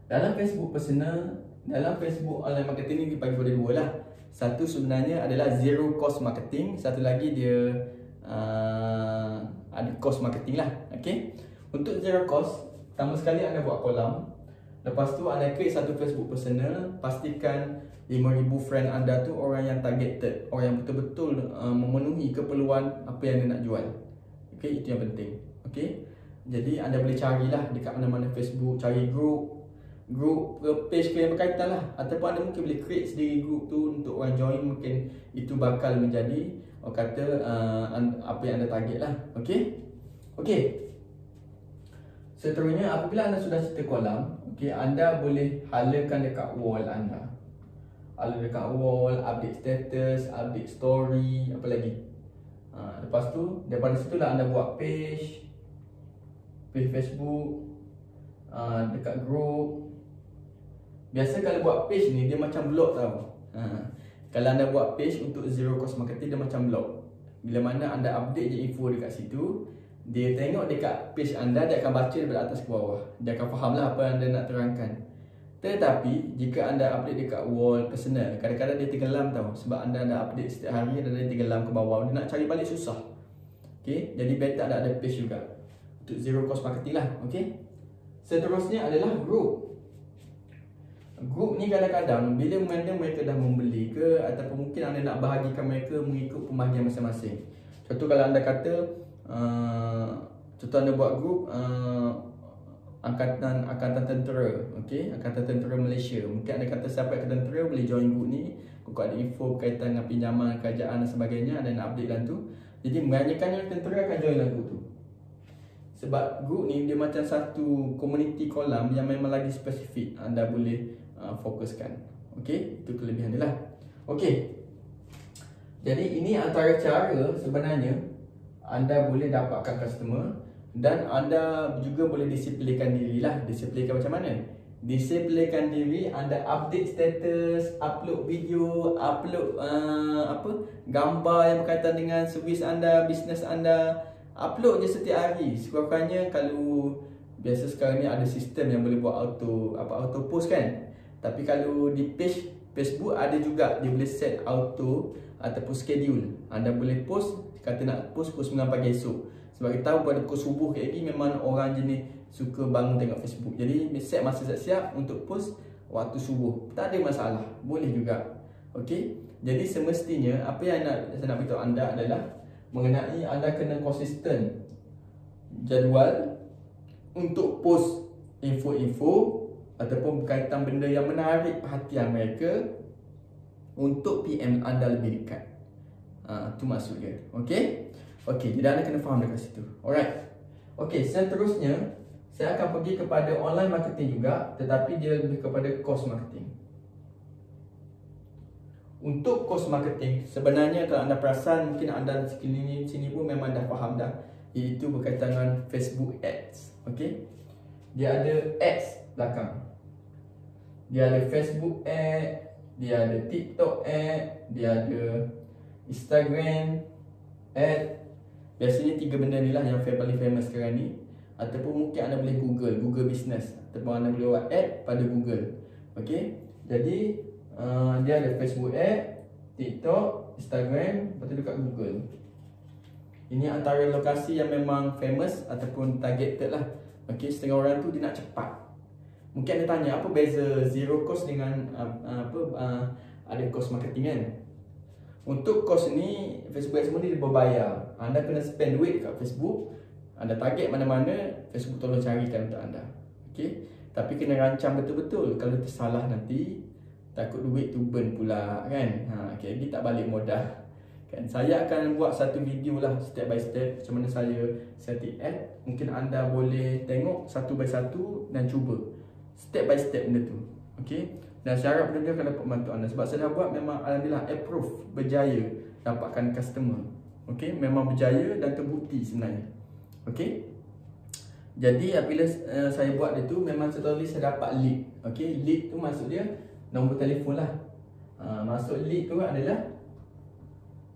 Dalam Facebook personal, dalam Facebook online marketing ni dibagi pada dua lah. Satu sebenarnya adalah zero cost marketing, satu lagi dia ada cost marketing lah. Okey. Untuk zero cost, pertama sekali anda buat kolam. Lepas tu anda create satu Facebook personal. Pastikan 5,000 friend anda tu orang yang targeted, orang yang betul-betul memenuhi keperluan apa yang anda nak jual. Okey, itu yang penting. Okey. Jadi anda boleh carilah dekat mana-mana Facebook, cari group page yang berkaitan lah. Ataupun anda mungkin boleh create sendiri group tu untuk orang join. Mungkin itu bakal menjadi orang kata apa yang anda target lah. Okey. Okey. Seterusnya, apabila anda sudah cerita kolam, okey, anda boleh halakan dekat wall anda. Hala dekat wall, update status, update story, apa lagi. Lepas tu, daripada situlah anda buat page Facebook, dekat group. Biasa kalau buat page ni, dia macam blog tau. Kalau anda buat page untuk zero cost marketing, dia macam blog. Bila mana anda update je info dekat situ, dia tengok dekat page anda, dia akan baca daripada atas ke bawah. Dia akan faham lah apa yang anda nak terangkan. Tetapi, jika anda update dekat wall personal, kadang-kadang dia tenggelam tau. Sebab anda update setiap hari dan dia tenggelam ke bawah. Dia nak cari balik susah. Okay? Jadi better ada page juga. Untuk zero cost marketing lah. Okay? Seterusnya adalah group. Group ni kadang-kadang bila mana mereka dah membeli ke, ataupun mungkin anda nak bahagikan mereka mengikut pembahagian masing-masing. Contoh kalau anda kata contoh anda buat group Angkatan Tentera, okey, Angkatan Tentera Malaysia. Mungkin anda kata siapa yang tentera boleh join group ni. Kalau ada info berkaitan dengan pinjaman kerajaan dan sebagainya, anda nak update dalam tu. Jadi kebanyakannya tentera akan join dalam group tu. Sebab group ni dia macam satu community kolam yang memang lagi spesifik anda boleh fokuskan. Okey, itu kelebihan dia lah. Okey. Jadi ini antara cara sebenarnya anda boleh dapatkan customer, dan anda juga boleh disiplinkan diri lah. Disiplinkan macam mana? Disiplinkan diri, anda update status, upload video, upload gambar yang berkaitan dengan servis anda, bisnes anda. Upload je setiap hari. Sekurang-kurangnya kalau biasa sekarang ni ada sistem yang boleh buat auto post kan. Tapi kalau di page Facebook ada juga, dia boleh set auto ataupun schedule. Anda boleh post, kata nak post pukul 9 pagi esok. Sebab kita tahu pada pukul subuh kayak gini memang orang jenis suka bangun tengok Facebook. Jadi set masa siap-siap untuk post waktu subuh. Tak ada masalah, boleh juga. Okey. Jadi semestinya apa yang saya nak beritahu anda adalah mengenai anda kena konsisten jadual untuk post info-info ataupun berkaitan benda yang menarik perhatian mereka untuk PM anda lebih dekat. Itu maksud dia. Okey? Okey, jadi anda kena faham dekat situ. Alright. Okey, seterusnya saya akan pergi kepada online marketing juga, tetapi dia lebih kepada course marketing. Untuk course marketing, sebenarnya kalau anda perasan, mungkin anda di sini pun memang dah faham dah, iaitu berkaitan dengan Facebook Ads. Okey? Dia ada ads belakang. Dia ada Facebook Ad, dia ada TikTok Ad, dia ada Instagram Ad. Biasanya 3 benda ni lah yang paling famous sekarang ni. Ataupun mungkin anda boleh Google Business, ataupun anda boleh buat ad pada Google. Okey. Jadi dia ada Facebook Ad, TikTok, Instagram, lepas tu dekat Google. Ini antara lokasi yang memang famous ataupun targeted lah. Okey, setengah orang tu dia nak cepat. Mungkin anda tanya apa beza zero cost dengan ada cost marketing kan? Untuk cost ni, Facebook semua ni dia berbayar. Anda kena spend duit kat Facebook. Anda target mana-mana, Facebook tolong carikan untuk anda. Okey, tapi kena rancang betul-betul. Kalau tersalah nanti takut duit tu burn pula kan. Okay, lagi tak balik modal kan. Saya akan buat satu video lah step by step macam mana saya setting ad. Mungkin anda boleh tengok satu by satu dan cuba step by step benda tu. Okey, dan saya harap benda dia akan dapat membantu anda. Sebab saya dah buat memang alhamdulillah approve, berjaya dapatkan customer. Okey, memang berjaya dan terbukti sebenarnya. Okey, jadi apabila saya buat dia tu, memang setelah saya dapat lead. Okey, lead tu maksud dia nombor telefon lah. Maksud lead tu adalah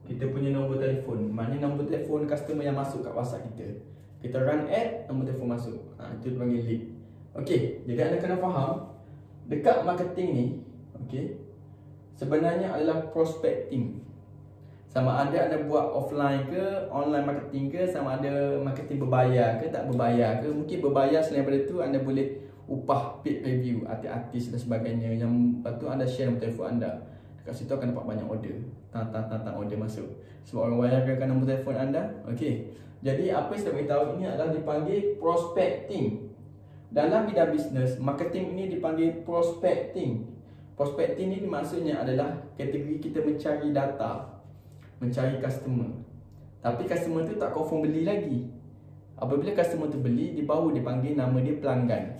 kita punya nombor telefon. Maknanya nombor telefon customer yang masuk kat WhatsApp kita. Kita run ad, nombor telefon masuk. Itu dipanggil lead. Okey, jadi anda kena faham dekat marketing ni, okey, sebenarnya adalah prospecting. Sama ada anda buat offline ke, online marketing ke, sama ada marketing berbayar ke, tak berbayar ke. Mungkin berbayar, selain daripada tu anda boleh upah paid review, artis-artis dan sebagainya. Yang lepas tu anda share nombor telefon anda. Dekat situ akan dapat banyak order. Tang order masuk. Sebab orang bayarkan nombor telefon anda. Okey. Jadi apa yang saya beritahu ini adalah dipanggil prospecting. Dalam bidang bisnes, marketing ini dipanggil prospecting. Prospecting ini maksudnya adalah kategori kita mencari data, mencari customer. Tapi customer tu tak confirm beli lagi. Apabila customer tu beli, dia baru dipanggil nama dia pelanggan.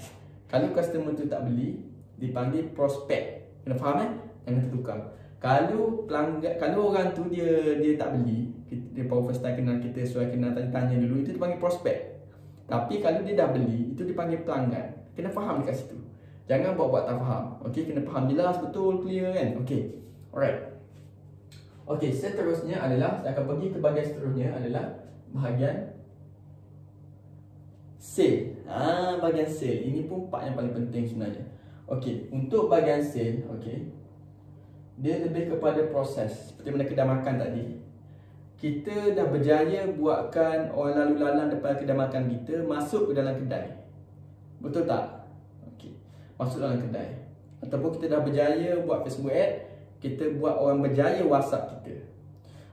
Kalau customer tu tak beli, dipanggil prospek. Kena faham Jangan tertukar. Kalau pelanggan, kalau orang tu dia tak beli, dia baru first time kenal kita, suai kenal tanya dulu, itu dipanggil prospek. Tapi kalau dia dah beli, itu dipanggil pelanggan. Kena faham dekat situ. Jangan buat-buat tak faham. Okey, kena faham jelas, betul, clear kan? Okey. Alright. Okey, seterusnya adalah saya akan pergi ke bahagian seterusnya adalah bahagian sale. Bahagian sale. Ini pun part yang paling penting sebenarnya. Okey, untuk bahagian sale, okey, dia lebih kepada proses. Seperti mana kedai makan tadi. Kita dah berjaya buatkan orang lalu lalang depan kedai makan kita masuk ke dalam kedai. Betul tak? Okey. Masuk dalam kedai. Ataupun kita dah berjaya buat Facebook Ad, kita buat orang berjaya WhatsApp kita,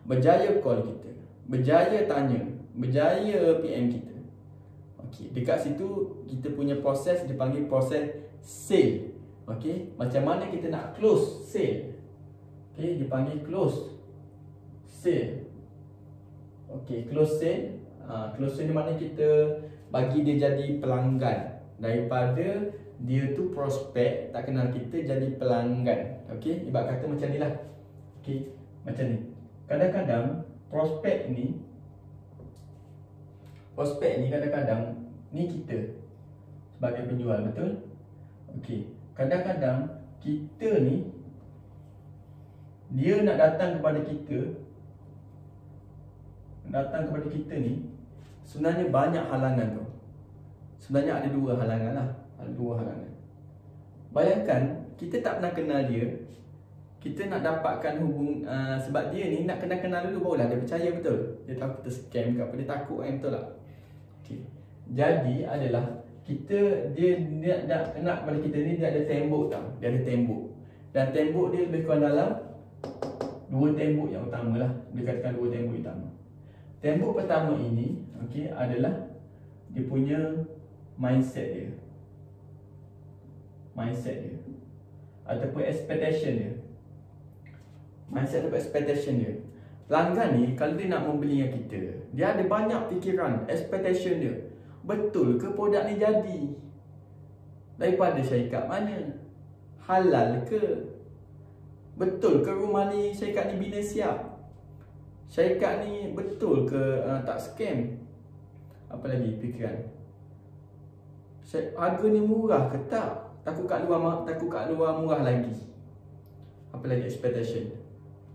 berjaya call kita, berjaya tanya, berjaya PM kita. Okey, dekat situ kita punya proses dipanggil proses sale. Okey, macam mana kita nak close sale? Okey, dipanggil close sale. Okey, close sale. Close sale ni maknanya kita bagi dia jadi pelanggan. Daripada dia tu prospek tak kenal kita jadi pelanggan. Okey, ibarat kata macam ni lah. Okey, macam ni. Kadang-kadang prospek ni kadang-kadang ni kita sebagai penjual, betul? Okey, kadang-kadang kita ni dia nak datang kepada kita ni sebenarnya banyak halangan tu. Sebenarnya ada dua halangan lah. Ada dua halangan. Bayangkan kita tak pernah kenal dia. Kita nak dapatkan sebab dia ni nak kenal-kenal dulu barulah dia percaya, betul? Dia tahu kita scam ke apa, dia takut kan, betul tak? Okay. Jadi adalah dia nak kepada kita ni, dia ada tembok tau. Dia ada tembok. Dan tembok dia lebih kurang dalam dua tembok yang utama lah. Dia katakan dua tembok utama. Tembok pertama ini, okey, adalah dia punya mindset dia. Ataupun expectation dia. Mindset ataupun expectation dia. Pelanggan ni kalau dia nak membeli dengan kita, dia ada banyak fikiran, expectation dia. Betul ke produk ni jadi? Daripada syarikat mana? Halal ke? Betul ke rumah ni syarikat ni bina siap? Syarikat ni betul ke tak scam? Apa lagi fikiran? Harga ni murah ke tak? Takut kat luar murah lagi. Apa lagi expectation?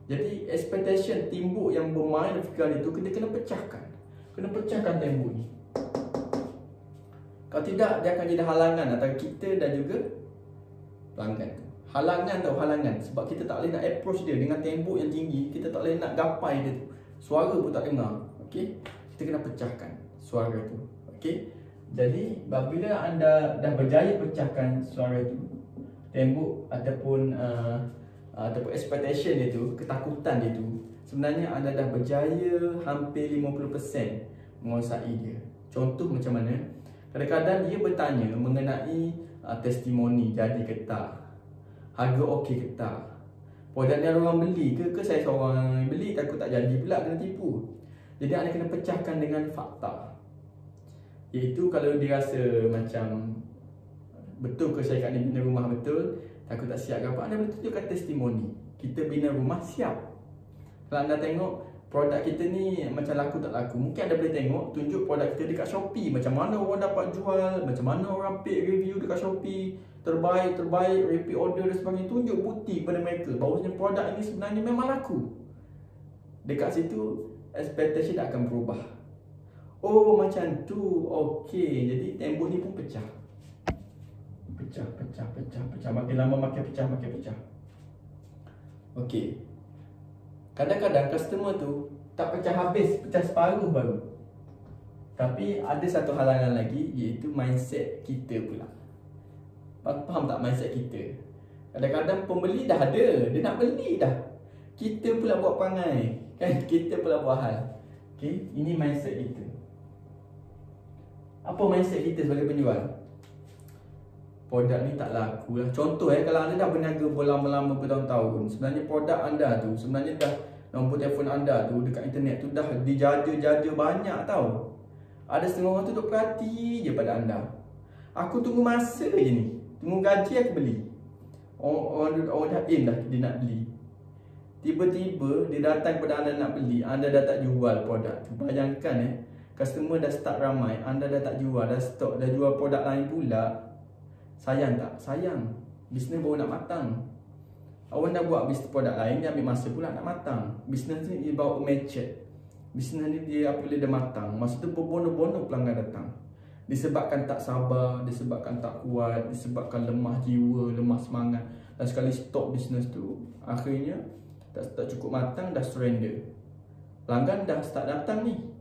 Jadi expectation timbuk yang bermain fikiran itu kena pecahkan. Kena pecahkan tembok ni. Kalau tidak, dia akan jadi halangan antara kita dan juga pelanggan tu. Halangan. Sebab kita tak boleh nak approach dia dengan tembok yang tinggi. Kita tak boleh nak gapai dia tu. Suara pun tak dengar. Okey? Kita kena pecahkan suara tu. Okey? Jadi, apabila anda dah berjaya pecahkan suara tu, tembok ataupun expectation dia tu, ketakutan dia tu, sebenarnya anda dah berjaya hampir 50% menguasai dia. Contoh macam mana? Kadang-kadang dia bertanya mengenai testimoni jadi ke tak, harga okey ke tak, produk ni orang beli ke saya seorang yang beli, takut tak jadi pula kena tipu. Jadi anda kena pecahkan dengan fakta. Iaitu kalau dia rasa macam betul ke syarikat ni bina rumah betul, takut tak siap ke apa, anda boleh tunjukkan testimoni. Kita bina rumah siap. Kalau anda tengok produk kita ni macam laku tak laku, mungkin anda boleh tengok, tunjuk produk kita dekat Shopee, macam mana orang dapat jual, macam mana orang paid review dekat Shopee, terbaik, repeat order dan sebagainya. Tunjuk bukti kepada mereka bahawasanya produk ini sebenarnya memang laku. Dekat situ expectation akan berubah. Oh macam tu, okey. Jadi tembok ni pun pecah. Pecah. Makin lama makin pecah. Okey. Kadang-kadang customer tu tak pecah habis, pecah separuh baru. Tapi ada satu halangan lagi, iaitu mindset kita pula. Faham tak mindset kita? Kadang-kadang pembeli dah ada, dia nak beli dah. Kita pula buat perangai, kan? Kita pula buat hal. Okey, ini mindset kita. Apa mindset kita sebagai penjual? Produk ni tak laku lah. Contoh kalau anda dah berniaga berlama-lama bertahun-tahun, sebenarnya produk anda tu, sebenarnya dah nombor telefon anda tu dekat internet tu dah dijaja-jaja banyak tau. Ada setengah orang tu duk perhati je pada anda. Aku tunggu masa je ni, tunggu gaji aku beli. Orang dah aim dah dia nak beli. Tiba-tiba dia datang kepada anda nak beli, anda dah tak jual produk tu. Bayangkan customer dah start ramai, anda dah tak jual, dah stok, dah jual produk lain pula. Sayang tak? Sayang. Bisnes baru nak matang. Awak nak buat bisnes produk lain, dia ambil masa pula nak matang. Bisnes ni dia bawa mature. Bisnes ni dia apabila dah matang, masa tu berbono-bono pelanggan datang. Disebabkan tak sabar, disebabkan tak kuat, disebabkan lemah jiwa, lemah semangat. Dan sekali stop bisnes tu, akhirnya tak cukup matang, dah surrender. Pelanggan dah start datang ni.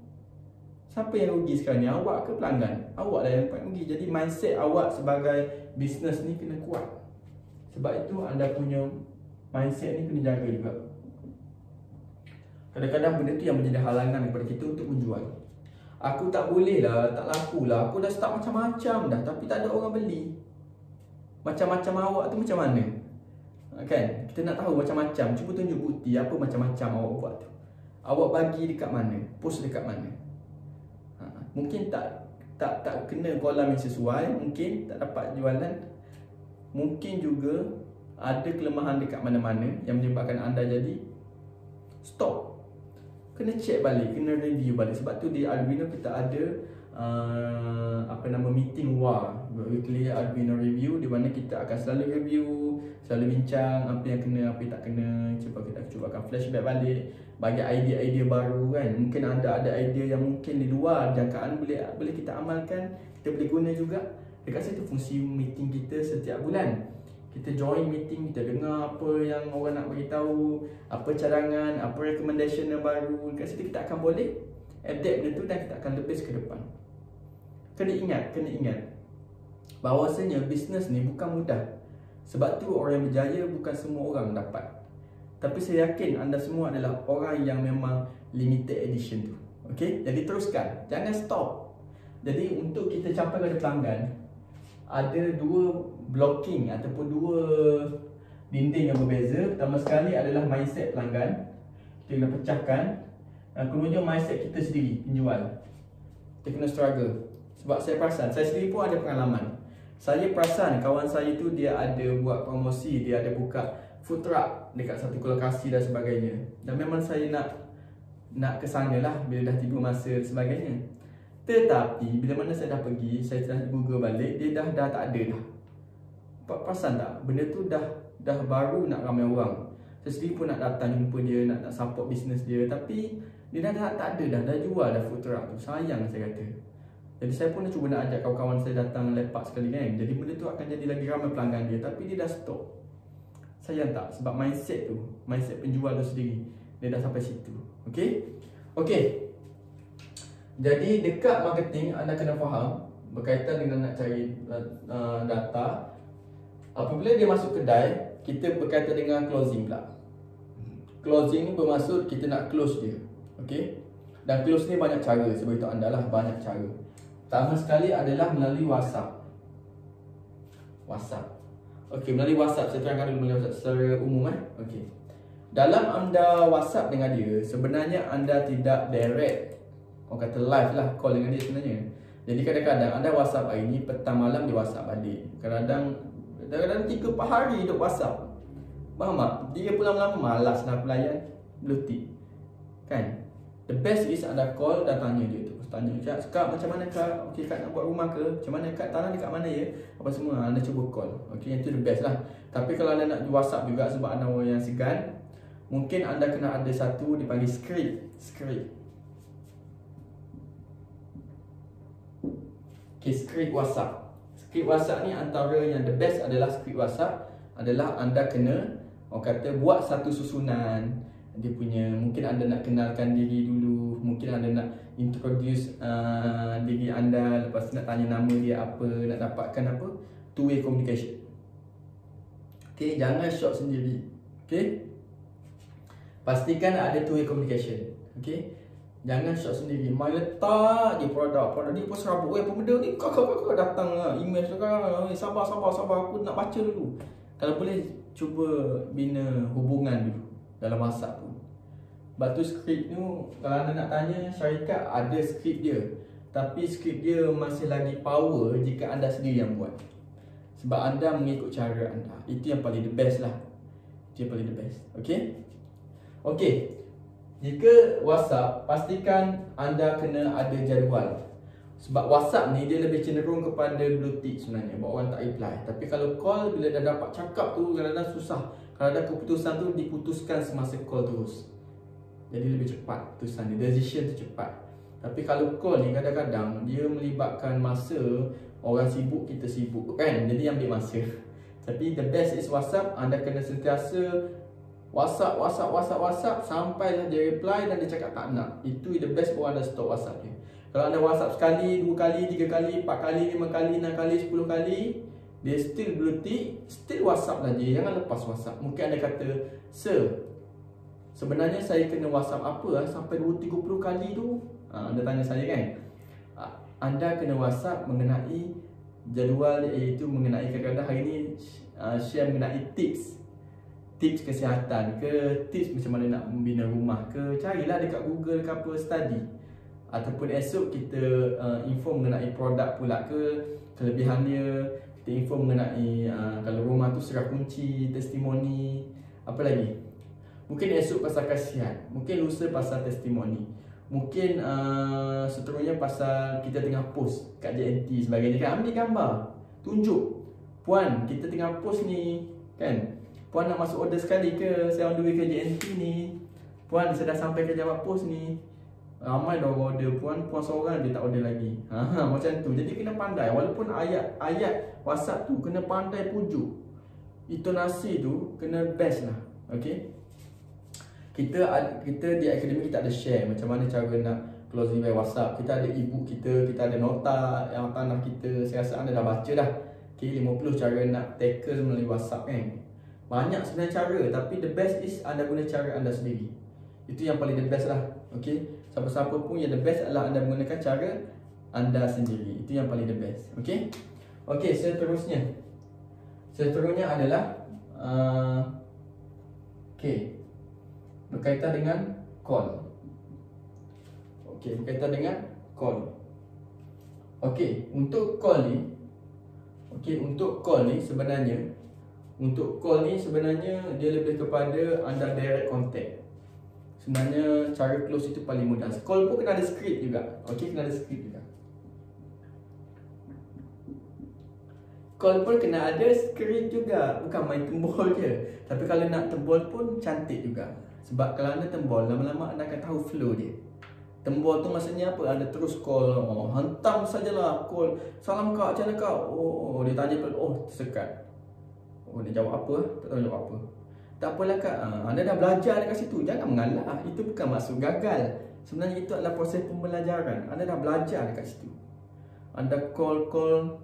Siapa yang rugi sekarang ni? Awak ke pelanggan? Awak lah yang paling rugi. Jadi mindset awak sebagai bisnes ni kena kuat. Sebab itu anda punya mindset ni kena jaga juga. Kadang-kadang benda tu yang menjadi halangan kepada kita untuk menjual. Aku tak boleh lah, tak laku lah. Aku dah start macam-macam dah, tapi tak ada orang beli. Macam-macam awak tu macam mana? Kan? Kita nak tahu macam-macam. Cuba tunjuk bukti apa macam-macam awak buat tu. Awak bagi dekat mana? Post dekat mana? Mungkin tak kena kolam yang sesuai, mungkin tak dapat jualan. Mungkin juga ada kelemahan dekat mana-mana yang menyebabkan anda jadi stop. Kena check balik, kena review balik. Sebab tu di Arduino kita ada meeting weekly Arduino review, di mana kita akan selalu review, selalu bincang apa yang kena, apa yang tak kena. Kita cuba akan flashback balik, bagi idea-idea baru kan. Mungkin anda ada idea yang mungkin di luar jangkaan, boleh kita amalkan, kita boleh guna juga. Dekat situ fungsi meeting kita setiap bulan. Kita join meeting, kita dengar apa yang orang nak bagi tahu, apa cadangan, apa recommendation yang baru. Dekat situ kita akan boleh adapt benda tu dan kita akan lebih ke depan. Kena ingat bahawasanya bisnes ni bukan mudah. Sebab tu orang yang berjaya bukan semua orang dapat. Tapi saya yakin anda semua adalah orang yang memang limited edition tu. Okey, jadi teruskan, jangan stop. Jadi untuk kita capai kepada pelanggan, ada dua blocking ataupun dua dinding yang berbeza. Pertama sekali adalah mindset pelanggan. Kita kena pecahkan. Dan kemudian mindset kita sendiri, penjual. Kita kena struggle. Sebab saya perasan, saya sendiri pun ada pengalaman. Saya perasan kawan saya tu dia ada buat promosi, dia ada buka food truck dekat satu lokasi dan sebagainya. Dan memang saya nak ke sana lah bila dah tiba masa dan sebagainya. Tetapi bila mana saya dah pergi, saya dah Google balik, dia dah tak ada dah. Perasan tak? Benda tu dah baru nak ramai orang. Saya sendiri pun nak datang jumpa dia, nak support bisnes dia, tapi dia dah tak ada dah jual dah food truck tu. Sayang saya kata. Jadi saya pun dah cuba nak ajak kawan-kawan saya datang lepak sekali kan. Jadi benda tu akan jadi lagi ramai pelanggan dia, tapi dia dah stop. Sayang tak? Sebab mindset penjual tu sendiri, dia dah sampai situ. Okey. Jadi dekat marketing anda kena faham berkaitan dengan nak cari data. Apabila dia masuk kedai, kita berkaitan dengan closing pula. Closing ni bermaksud kita nak close dia. Okey. Dan close ni banyak cara, saya beritahu anda lah, banyak cara. Pertama sekali adalah melalui WhatsApp. Okey, melalui WhatsApp, saya terangkan dulu melalui WhatsApp secara umum Okey. Dalam anda WhatsApp dengan dia, sebenarnya anda tidak direct, orang kata live lah, call dengan dia sebenarnya. Jadi kadang-kadang anda WhatsApp hari ni, petang malam dia WhatsApp balik. Kadang-kadang 3-4 hari duk WhatsApp. Faham tak? Dia pun lama-lama malas nak pelayan, blue tick. Kan? The best is anda call dan tanya dia tu. Tanya, Kak macam mana Kak? Okey Kak nak buat rumah ke? Macam mana Kak? Tanah dekat mana ya? Apa semua, anda cuba call. Okey, yang tu the best lah. Tapi kalau anda nak WhatsApp juga, sebab anda orang yang segan, mungkin anda kena ada satu dipanggil script. Okey, script WhatsApp. Script WhatsApp ni antara yang the best adalah script WhatsApp adalah anda kena, orang kata, buat satu susunan. Dia punya, mungkin anda nak kenalkan diri dulu, mungkin anda nak introduce diri anda, lepas tu nak tanya nama dia apa, nak dapatkan apa, two-way communication. Okey, jangan short sendiri. Okey, pastikan ada two-way communication. Okey, jangan short sendiri, main letak je produk dia pun serabut. Apa benda ni, kau datang lah email sekarang, sabar aku nak baca dulu. Kalau boleh cuba bina hubungan dulu dalam WhatsApp pun. Sebab tu skrip tu, kalau anda nak tanya, syarikat ada skrip dia, tapi skrip dia masih lagi power jika anda sendiri yang buat. Sebab anda mengikut cara anda. Itu yang paling the best lah. Itu yang paling the best. Okey. Jika WhatsApp, pastikan anda kena ada jadual. Sebab WhatsApp ni dia lebih cenderung kepada blue tick sebenarnya, buat orang tak reply. Tapi kalau call, bila dah dapat cakap tu, kadang-kadang susah. Kalau ada keputusan tu diputuskan semasa call terus. Jadi lebih cepat keputusan dia, decision tu cepat. Tapi kalau call ni kadang-kadang dia melibatkan masa, orang sibuk, kita sibuk kan. Jadi ambil masa. Tapi the best is WhatsApp. Anda kena sentiasa WhatsApp sampailah dia reply dan dia cakap tak nak. Itu the best, baru anda stop WhatsApp dia. Kalau anda WhatsApp sekali, 2 kali, 3 kali, 4 kali, 5 kali, 6 kali, 10 kali, dia still blue tick, still WhatsApp lagi. Jangan lepas WhatsApp. Mungkin anda kata, Sir, sebenarnya saya kena WhatsApp apa sampai 20-30 kali tu? Anda tanya saya kan? Anda kena WhatsApp mengenai jadual, iaitu mengenai kadang-kadang hari ni share mengenai tips kesihatan ke, tips macam mana nak membina rumah ke. Carilah dekat Google ke apa, study. Ataupun esok kita info mengenai produk pula ke, kelebihannya. Kita info mengenai kalau rumah tu serah kunci, testimoni, apa lagi. Mungkin esok pasal kasihan, mungkin lusa pasal testimoni, mungkin seterusnya pasal kita tengah post kat JNT sebagainya kan. Ambil gambar, tunjuk, puan kita tengah post ni kan, puan nak masuk order sekali ke, saya on the way ke JNT ni, puan saya dah sampai ke jawab post ni. Ramai dah order, puan seorang dia tak order lagi. Macam tu. Jadi kena pandai, walaupun ayat WhatsApp tu kena pandai pujuk, intonasi tu kena best lah. Okay, kita di akademi kita ada share macam mana cara nak closing by WhatsApp. Kita ada ebook kita ada nota yang tanah kita. Saya rasa anda dah baca dah. Okay, 50 cara nak tackle melalui WhatsApp kan. Banyak sebenarnya cara, tapi the best is anda guna cara anda sendiri. Itu yang paling the best lah. Okay, siapa-siapa pun yang the best adalah anda menggunakan cara anda sendiri. Itu yang paling the best. Okay, okay, seterusnya adalah okay, berkaitan dengan call. Okay, berkaitan dengan call. Okay, untuk call ni sebenarnya dia lebih kepada anda direct contact. Sebenarnya cara close itu paling mudah. Call pun kena ada script juga. Okay, kena ada script juga. Call pun kena ada script juga. Bukan main tembol je. Tapi kalau nak tembol pun cantik juga. Sebab kalau anda tembol, lama-lama anda akan tahu flow dia. Tembol tu maksudnya apa? Anda terus call, hantam sajalah call. Salam kak, macam mana kak? Dia tanya, tersekat. Dia jawab apa? Tak tahu jawab apa. Tak apalah kak, anda dah belajar dekat situ. Jangan mengalah, itu bukan maksud gagal. Sebenarnya itu adalah proses pembelajaran. Anda dah belajar dekat situ. Anda call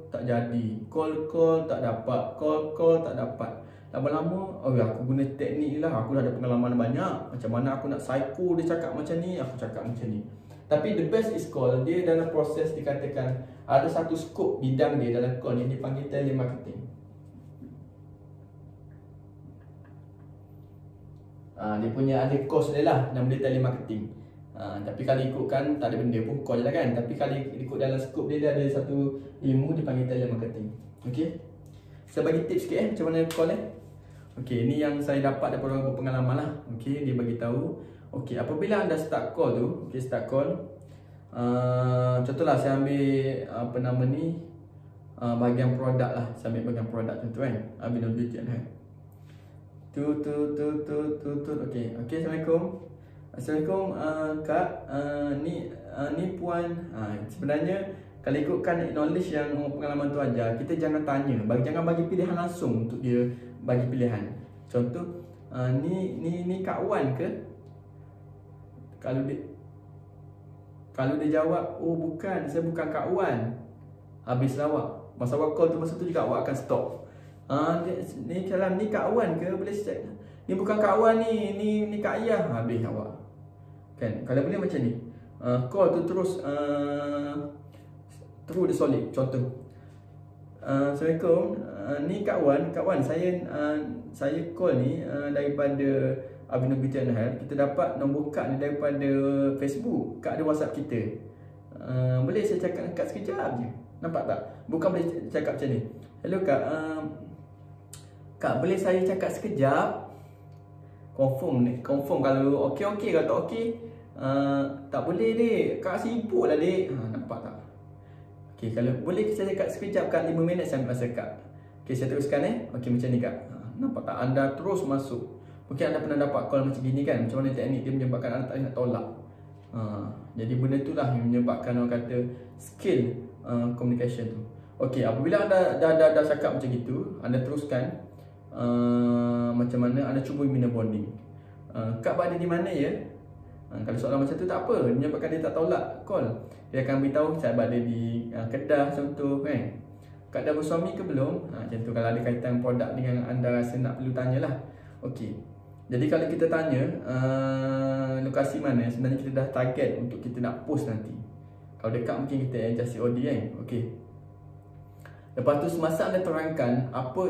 tak jadi, call tak dapat, call tak dapat. Lama-lama, aku guna teknik ni lah. Aku dah ada pengalaman banyak. Macam mana aku nak psycho dia cakap macam ni, aku cakap macam ni. Tapi the best is call. Dia dalam proses dikatakan ada satu skop bidang dia dalam call ni dipanggil telemarketing. Dia punya ada course dia lah, nama dia telemarketing. Tapi kalau ikutkan tak ada benda pun call je lah kan. Tapi kalau ikut dalam skop dia ada satu ilmu dipanggil telemarketing. Okay, saya bagi tips sikit macam mana call Okay, ni yang saya dapat daripada orang berpengalaman lah. Okay, dia bagi tahu. Okay, apabila anda start call tu, okay, start call, contohlah saya ambil bahagian produk lah. Saya ambil bahagian produk contoh kan, ambil beauty kan. Okay, Assalamualaikum kak, ni puan. Sebenarnya kalau ikutkan knowledge yang pengalaman tu aja, kita jangan tanya, jangan bagi pilihan langsung untuk dia bagi pilihan. Contoh, ni kak Wan ke? Kalau dia jawab, bukan, saya bukan kak Wan, habis lawak. Masa awak call tu, masa tu juga awak akan stop. Ni kak Wan ke? Boleh check. Ni bukan kak Wan ni kak Ayah. Habis awak. Kan? Kalau boleh macam ni. Call tu terus dia solid. Contoh. Assalamualaikum. Ni kak Wan, saya call ni daripada Abino Beauty and Hair. Kita dapat nombor kak ni daripada Facebook. Kak ada WhatsApp kita. Boleh saya cakap dengan kak sekejap je? Nampak tak? Bukan boleh cakap macam ni. Hello kak, kak boleh saya cakap sekejap? Confirm kalau okey, kalau tak okey, tak boleh dek, kak sibuk lah dek. Nampak tak? Okey, kalau boleh saya cakap sekejap kak, 5 minit saya ambil masa kak. Okey, saya teruskan okey, macam ni kak. Nampak tak? Anda terus masuk. Mungkin anda pernah dapat call macam gini kan? Macam mana teknik dia menyebabkan anda tak nak tolak. Jadi benda itulah yang menyebabkan orang kata skill communication tu. Okey, apabila anda dah cakap macam gitu, anda teruskan macam mana anda cuba bina bonding. Kak berada di mana ya? Kalau soalan macam tu tak apa, menyebabkan dia tak tolak call. Dia akan beritahu saya berada di Kedah contoh kan. Kak dah bersuami ke belum? Macam tu kalau ada kaitan produk dengan anda rasa nak perlu tanyalah. Okey. Jadi kalau kita tanya lokasi mana, sebenarnya kita dah target untuk kita nak post nanti. Kalau dekat mungkin kita adjust COD kan. Okey. Lepas tu semasa anda terangkan apa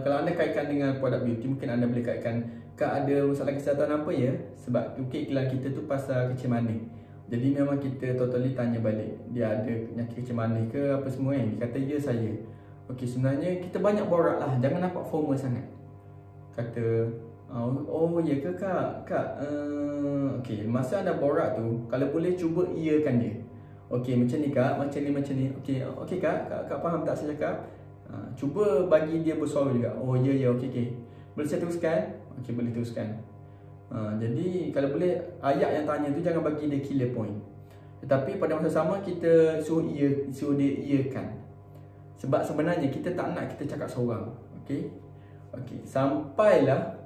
kalau anda kaitkan dengan produk beauty, mungkin anda boleh kaitkan, kak ada masalah kesihatan apa ya? Sebab iklan kita tu pasal kecil manis. Jadi memang kita totally tanya balik, dia ada penyakit kecil manis ke apa semua kan? Dia kata ya saya. Okey, sebenarnya kita banyak borak lah, jangan nampak formal sangat. Kata Oh ya ke kak? Okey, masa anda borak tu, kalau boleh cuba iakan dia. Okey, macam ni kak, macam ni. Okey kak faham tak saya cakap? Cuba bagi dia bersuara juga. Oh ya, okey. Boleh saya teruskan? Okey, boleh teruskan. Jadi kalau boleh ayat yang tanya tu jangan bagi dia killer point. Tetapi pada masa sama kita suruh dia iakan. Sebab sebenarnya kita tak nak kita cakap seorang. Okey, sampailah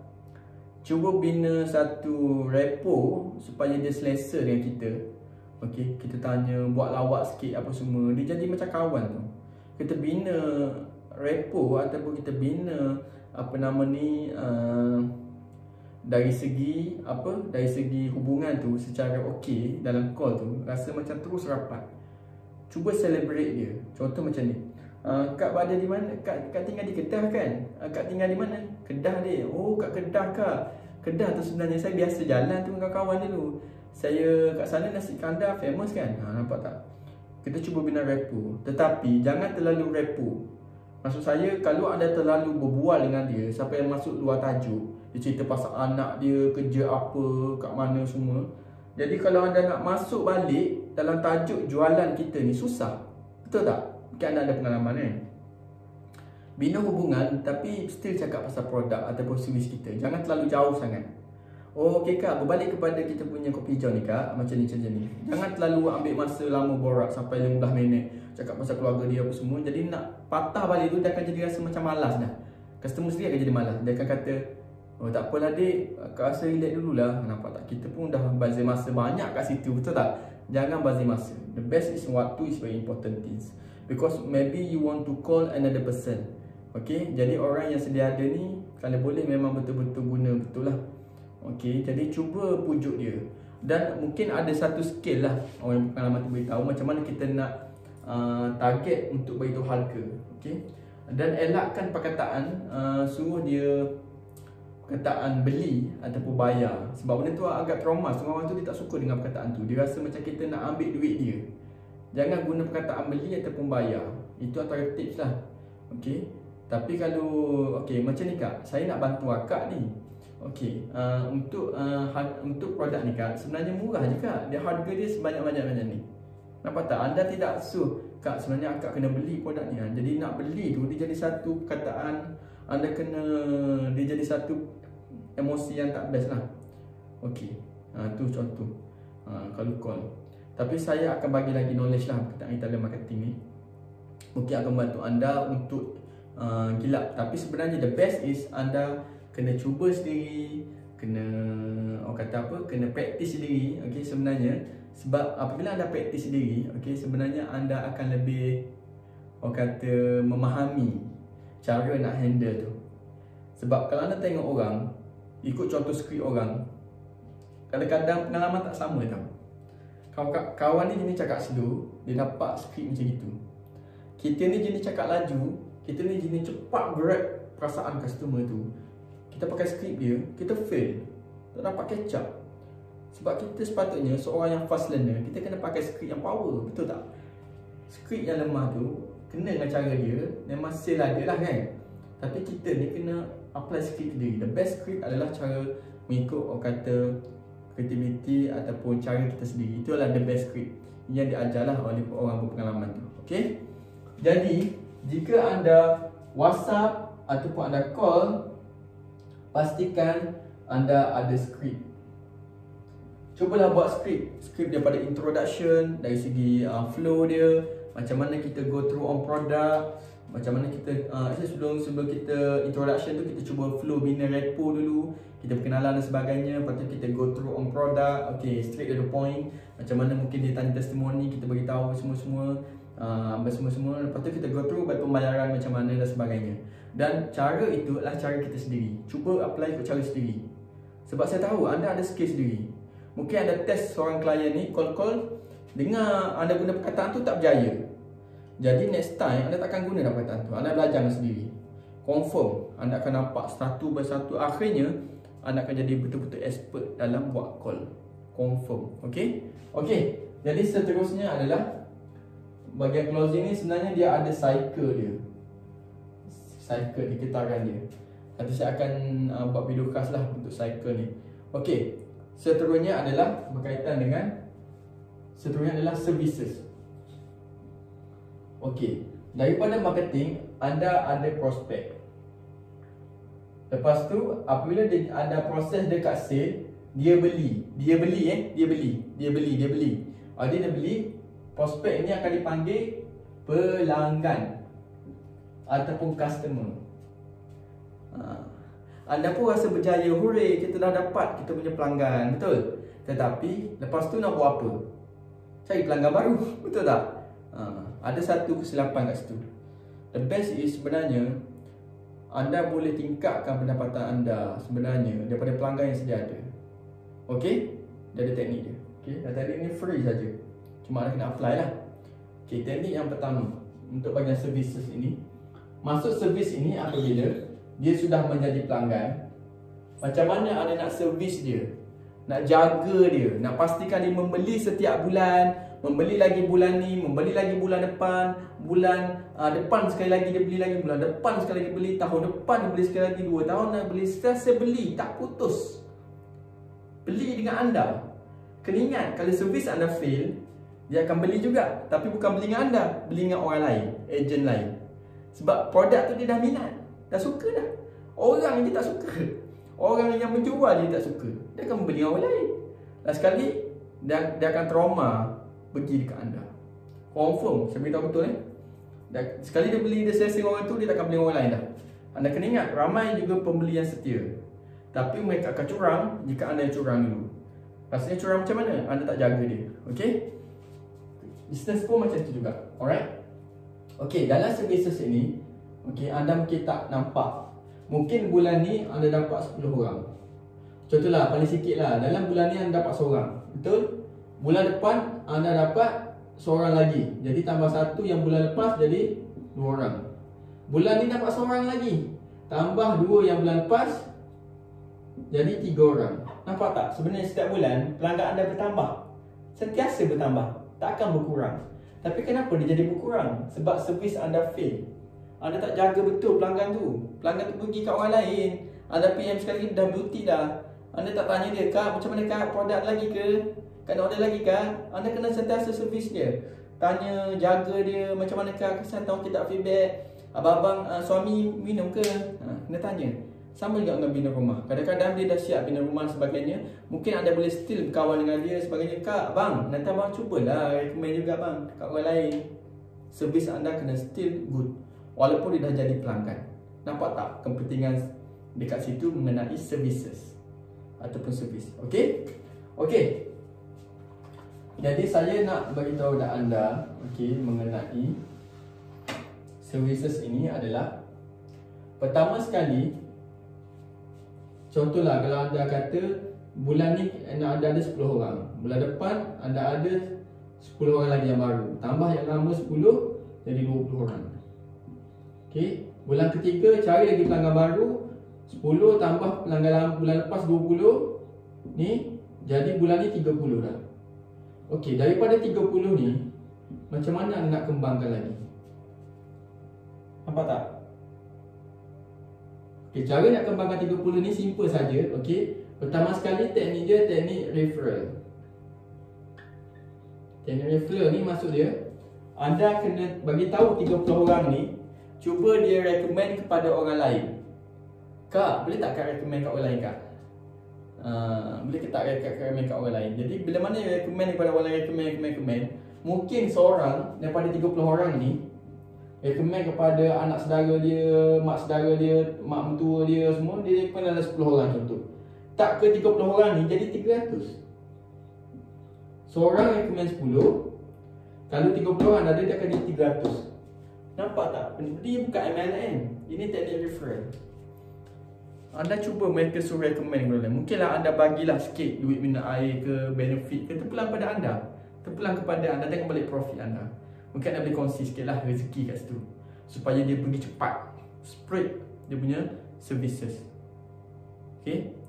cuba bina satu rapport supaya dia selesa dengan kita. Okey, kita tanya, buat lawak sikit apa semua, dia jadi macam kawan tu. Kita bina rapport ataupun kita bina dari segi hubungan tu secara okey dalam call tu, rasa macam terus rapat. Cuba celebrate dia. Contoh macam ni. Kak berada di mana? Kak tinggal di Kedah kan? Kak tinggal di mana? Kedah dia. Oh, kat Kedah kak. Kedah tu sebenarnya saya biasa jalan tu dengan kawan dulu. Saya kat sana nasi kandar famous kan? Nampak tak? Kita cuba bina rapport. Tetapi jangan terlalu rapport. Maksud saya, kalau anda terlalu berbual dengan dia sampai masuk luar tajuk, dia cerita pasal anak dia, kerja apa, kat mana semua. Jadi kalau anda nak masuk balik dalam tajuk jualan kita ni, susah. Betul tak? Mungkin anda ada pengalaman kan? Bina hubungan tapi still cakap pasal produk ataupun servis kita. Jangan terlalu jauh sangat. Oh okey kak, berbalik kepada kita punya kopi hijau ni kak, macam ni. Jangan terlalu ambil masa lama borak sampai 15 minit cakap pasal keluarga dia apa semua. Jadi nak patah balik tu dia akan jadi rasa macam malas dah. Customer sendiri akan jadi malas. Dia akan kata, oh tak apalah dik, kak rasa relax dululah. Nampak tak? Kita pun dah bazir masa banyak kat situ, betul tak? Jangan bazir masa. The best is waktu is very important things. Because maybe you want to call another person. Okay, jadi orang yang sedia ada ni kalau boleh memang betul-betul guna betul lah. Okay, jadi cuba pujuk dia. Dan mungkin ada satu skill lah orang yang pengalaman tu beritahu macam mana kita nak target untuk beritahu harga. Okay, dan elakkan perkataan suruh dia perkataan beli ataupun bayar. Sebab benda tu agak trauma. Semua orang tu dia tak suka dengan perkataan tu. Dia rasa macam kita nak ambil duit dia. Jangan guna perkataan beli ataupun bayar. Itu antara tips lah. Okay, tapi kalau macam ni kak, saya nak bantu akak ni. Untuk produk ni kak, sebenarnya murah je kak. Dia harga dia sebanyak-banyak macam ni. Nampak tak? Anda tidak suruh kak, sebenarnya akak kena beli produk ni. Jadi nak beli tu dia jadi satu perkataan, anda kena, dia jadi satu emosi yang tak best lah. Tu contoh kalau call. Tapi saya akan bagi lagi knowledge lah tentang Internet marketing ni. Mungkin akan membantu anda untuk gilap. Tapi sebenarnya the best is anda kena cuba sendiri, kena practice sendiri. Sebenarnya sebab apabila anda practice sendiri, sebenarnya anda akan lebih memahami cara nak handle tu. Sebab kalau anda tengok orang ikut contoh skrip orang, kadang-kadang pengalaman tak sama tau. Kawan ni jenis cakap slow, dia dapat skrip macam itu. Kita ni jenis cakap laju, kita ni jenis cepat grab perasaan customer tu. Kita pakai skrip dia, kita fail, tak dapat catch up. Sebab kita sepatutnya seorang yang fast learner, kita kena pakai skrip yang power, betul tak? Skrip yang lemah tu kena dengan cara dia, memang sale ada lah kan. Tapi kita ni kena apply skrip sendiri. The best skrip adalah cara mengikut creativity ataupun cara kita sendiri. Itulah the best skrip yang diajarlah oleh orang berpengalaman tu. Jadi jika anda WhatsApp ataupun anda call, pastikan anda ada skrip. Cubalah buat skrip daripada introduction, dari segi flow dia, macam mana kita go through on product, macam mana kita sebelum kita introduction tu kita cuba flow, bina rapport dulu, kita perkenalan dan sebagainya. Lepas tu kita go through on product, straight to the point. Macam mana mungkin dia tanya testimoni, kita beritahu semua-semua. Lepas tu kita go through pembayaran macam mana dan sebagainya. Dan cara itu adalah cara kita sendiri. Cuba apply ikut cara sendiri. Sebab saya tahu anda ada skill sendiri. Mungkin anda test seorang klien ni, call, dengar anda guna perkataan tu tak berjaya. Jadi next time anda takkan guna perkataan tu. Anda belajar sendiri. Confirm anda akan nampak satu persatu. Akhirnya anda akan jadi betul-betul expert dalam buat call. Confirm. Jadi seterusnya adalah bahagian closing ni. Sebenarnya dia ada cycle dia, cycle di getaran dia. Nanti saya akan buat video khas lah untuk cycle ni. Okey, seterusnya adalah berkaitan dengan services. Okey, daripada marketing anda ada prospek. Lepas tu apabila ada proses dekat sale, dia beli. Dia beli, prospek ini akan dipanggil pelanggan ataupun customer. Anda pun rasa berjaya, hooray, kita dah dapat kita punya pelanggan, betul? Tetapi lepas tu nak buat apa? Cari pelanggan baru, betul tak? Ada satu kesilapan kat situ. The best is sebenarnya anda boleh tingkatkan pendapatan anda sebenarnya daripada pelanggan yang sedia ada. Okey? Dia ada teknik dia. Okey, dan teknik ni free saja. Cuma anda kena apply lah. Okey, teknik yang pertama untuk bahagian services ini. Masuk servis ini apabila dia sudah menjadi pelanggan, macam mana anda nak servis dia? Nak jaga dia, nak pastikan dia membeli setiap bulan, membeli lagi bulan ni, membeli lagi bulan depan, bulan depan sekali lagi dia beli lagi, bulan depan sekali lagi beli, tahun depan dia beli sekali lagi, 2 tahun nak beli, sentiasa beli, tak putus. Beli dengan anda. Kena ingat, kalau servis anda fail, dia akan beli juga, tapi bukan beli dengan anda, beli dengan orang lain, ejen lain. Sebab produk tu dia dah minat, dah suka dah. Orang je tak suka, orang yang menjual dia tak suka, dia akan beli dengan orang lain. Dan sekali dia akan trauma pergi dekat anda. Confirm, saya beritahu betul sekali dia beli, dia selesai orang tu, dia tak akan beli orang lain dah. Anda kena ingat, ramai juga pembeli yang setia, tapi mereka akan curang jika anda yang curang dulu. Rasanya curang macam mana? Anda tak jaga dia. Okey? Bisnes pun macam tu juga. Alright? Okey, dalam services ini, okey, anda mungkin tak nampak. Mungkin bulan ni anda dapat 10 orang. Contohlah, paling sikit lah, dalam bulan ni anda dapat seorang, betul? Bulan depan anda dapat seorang lagi, jadi tambah satu yang bulan lepas jadi 2 orang. Bulan ni dapat seorang lagi, tambah 2 yang bulan lepas jadi 3 orang. Nampak tak? Sebenarnya setiap bulan pelanggan anda bertambah, sentiasa bertambah, tak akan berkurang. Tapi kenapa dia jadi berkurang? Sebab servis anda fail. Anda tak jaga betul pelanggan tu. Pelanggan tu pergi kat orang lain, anda PM sekali dah beauty dah. Anda tak tanya dia, "Kak, macam mana kak? Produk lagi ke? Kak nak order lagi kak?" Anda kena sentiasa servis dia. Tanya, jaga dia, macam mana kak? Kesan tahu kita feedback. Abang-abang suami minum ke? Kena tanya. Sama juga dengan bina rumah. Kadang-kadang dia dah siap bina rumah dan sebagainya. Mungkin anda boleh still berkawan dengan dia sebagainya. "Kak, bang, nanti abang cubalah recommend juga bang kat orang lain." Servis anda kena still good, walaupun dia dah jadi pelanggan. Nampak tak kepentingan dekat situ mengenai services ataupun servis. Okey? Okey. Jadi saya nak beritahu kepada anda, okey, mengenai services ini adalah, pertama sekali, contohlah kalau anda kata bulan ni anda ada 10 orang, bulan depan anda ada 10 orang lagi yang baru, tambah yang lama 10 jadi 20 orang. Okey, bulan ketiga cari lagi pelanggan baru, 10 tambah pelanggan lama bulan lepas 20, ni jadi bulan ni 30 dah. Okey, daripada 30 ni macam mana anda nak kembangkan lagi? Nampak tak? Okey, cara nak kembangkan 30 ni simple saja. Okey, pertama sekali teknik dia teknik referral. Teknik referral ni maksud dia, anda kena bagi tahu 30 orang ni, cuba dia recommend kepada orang lain. "Kak, boleh tak kak recommend kat orang lain kak? Boleh ke tak recommend kat orang lain?" Jadi bila mana dia recommend kepada orang lain, recommend, mungkin seorang daripada 30 orang ni recommend kepada anak saudara dia, mak saudara dia, mak mentua dia, semua dia recommend ada 10 orang contoh. Tak ke 30 orang ni jadi 300. Seorang recommend 10, kalau 30 orang ada, dia akan jadi 300. Nampak tak? Dia bukan MLM. Ini teknik referral. Anda cuba mereka suruh recommend kepada lain. Mungkinlah anda bagilah sikit duit minum air ke, benefit ke, terpulang pada anda. Terpulang kepada anda, tengok balik profit anda. Mungkin anda boleh kongsi sikit lah rezeki kat situ, supaya dia pergi cepat spread dia punya services. Okay.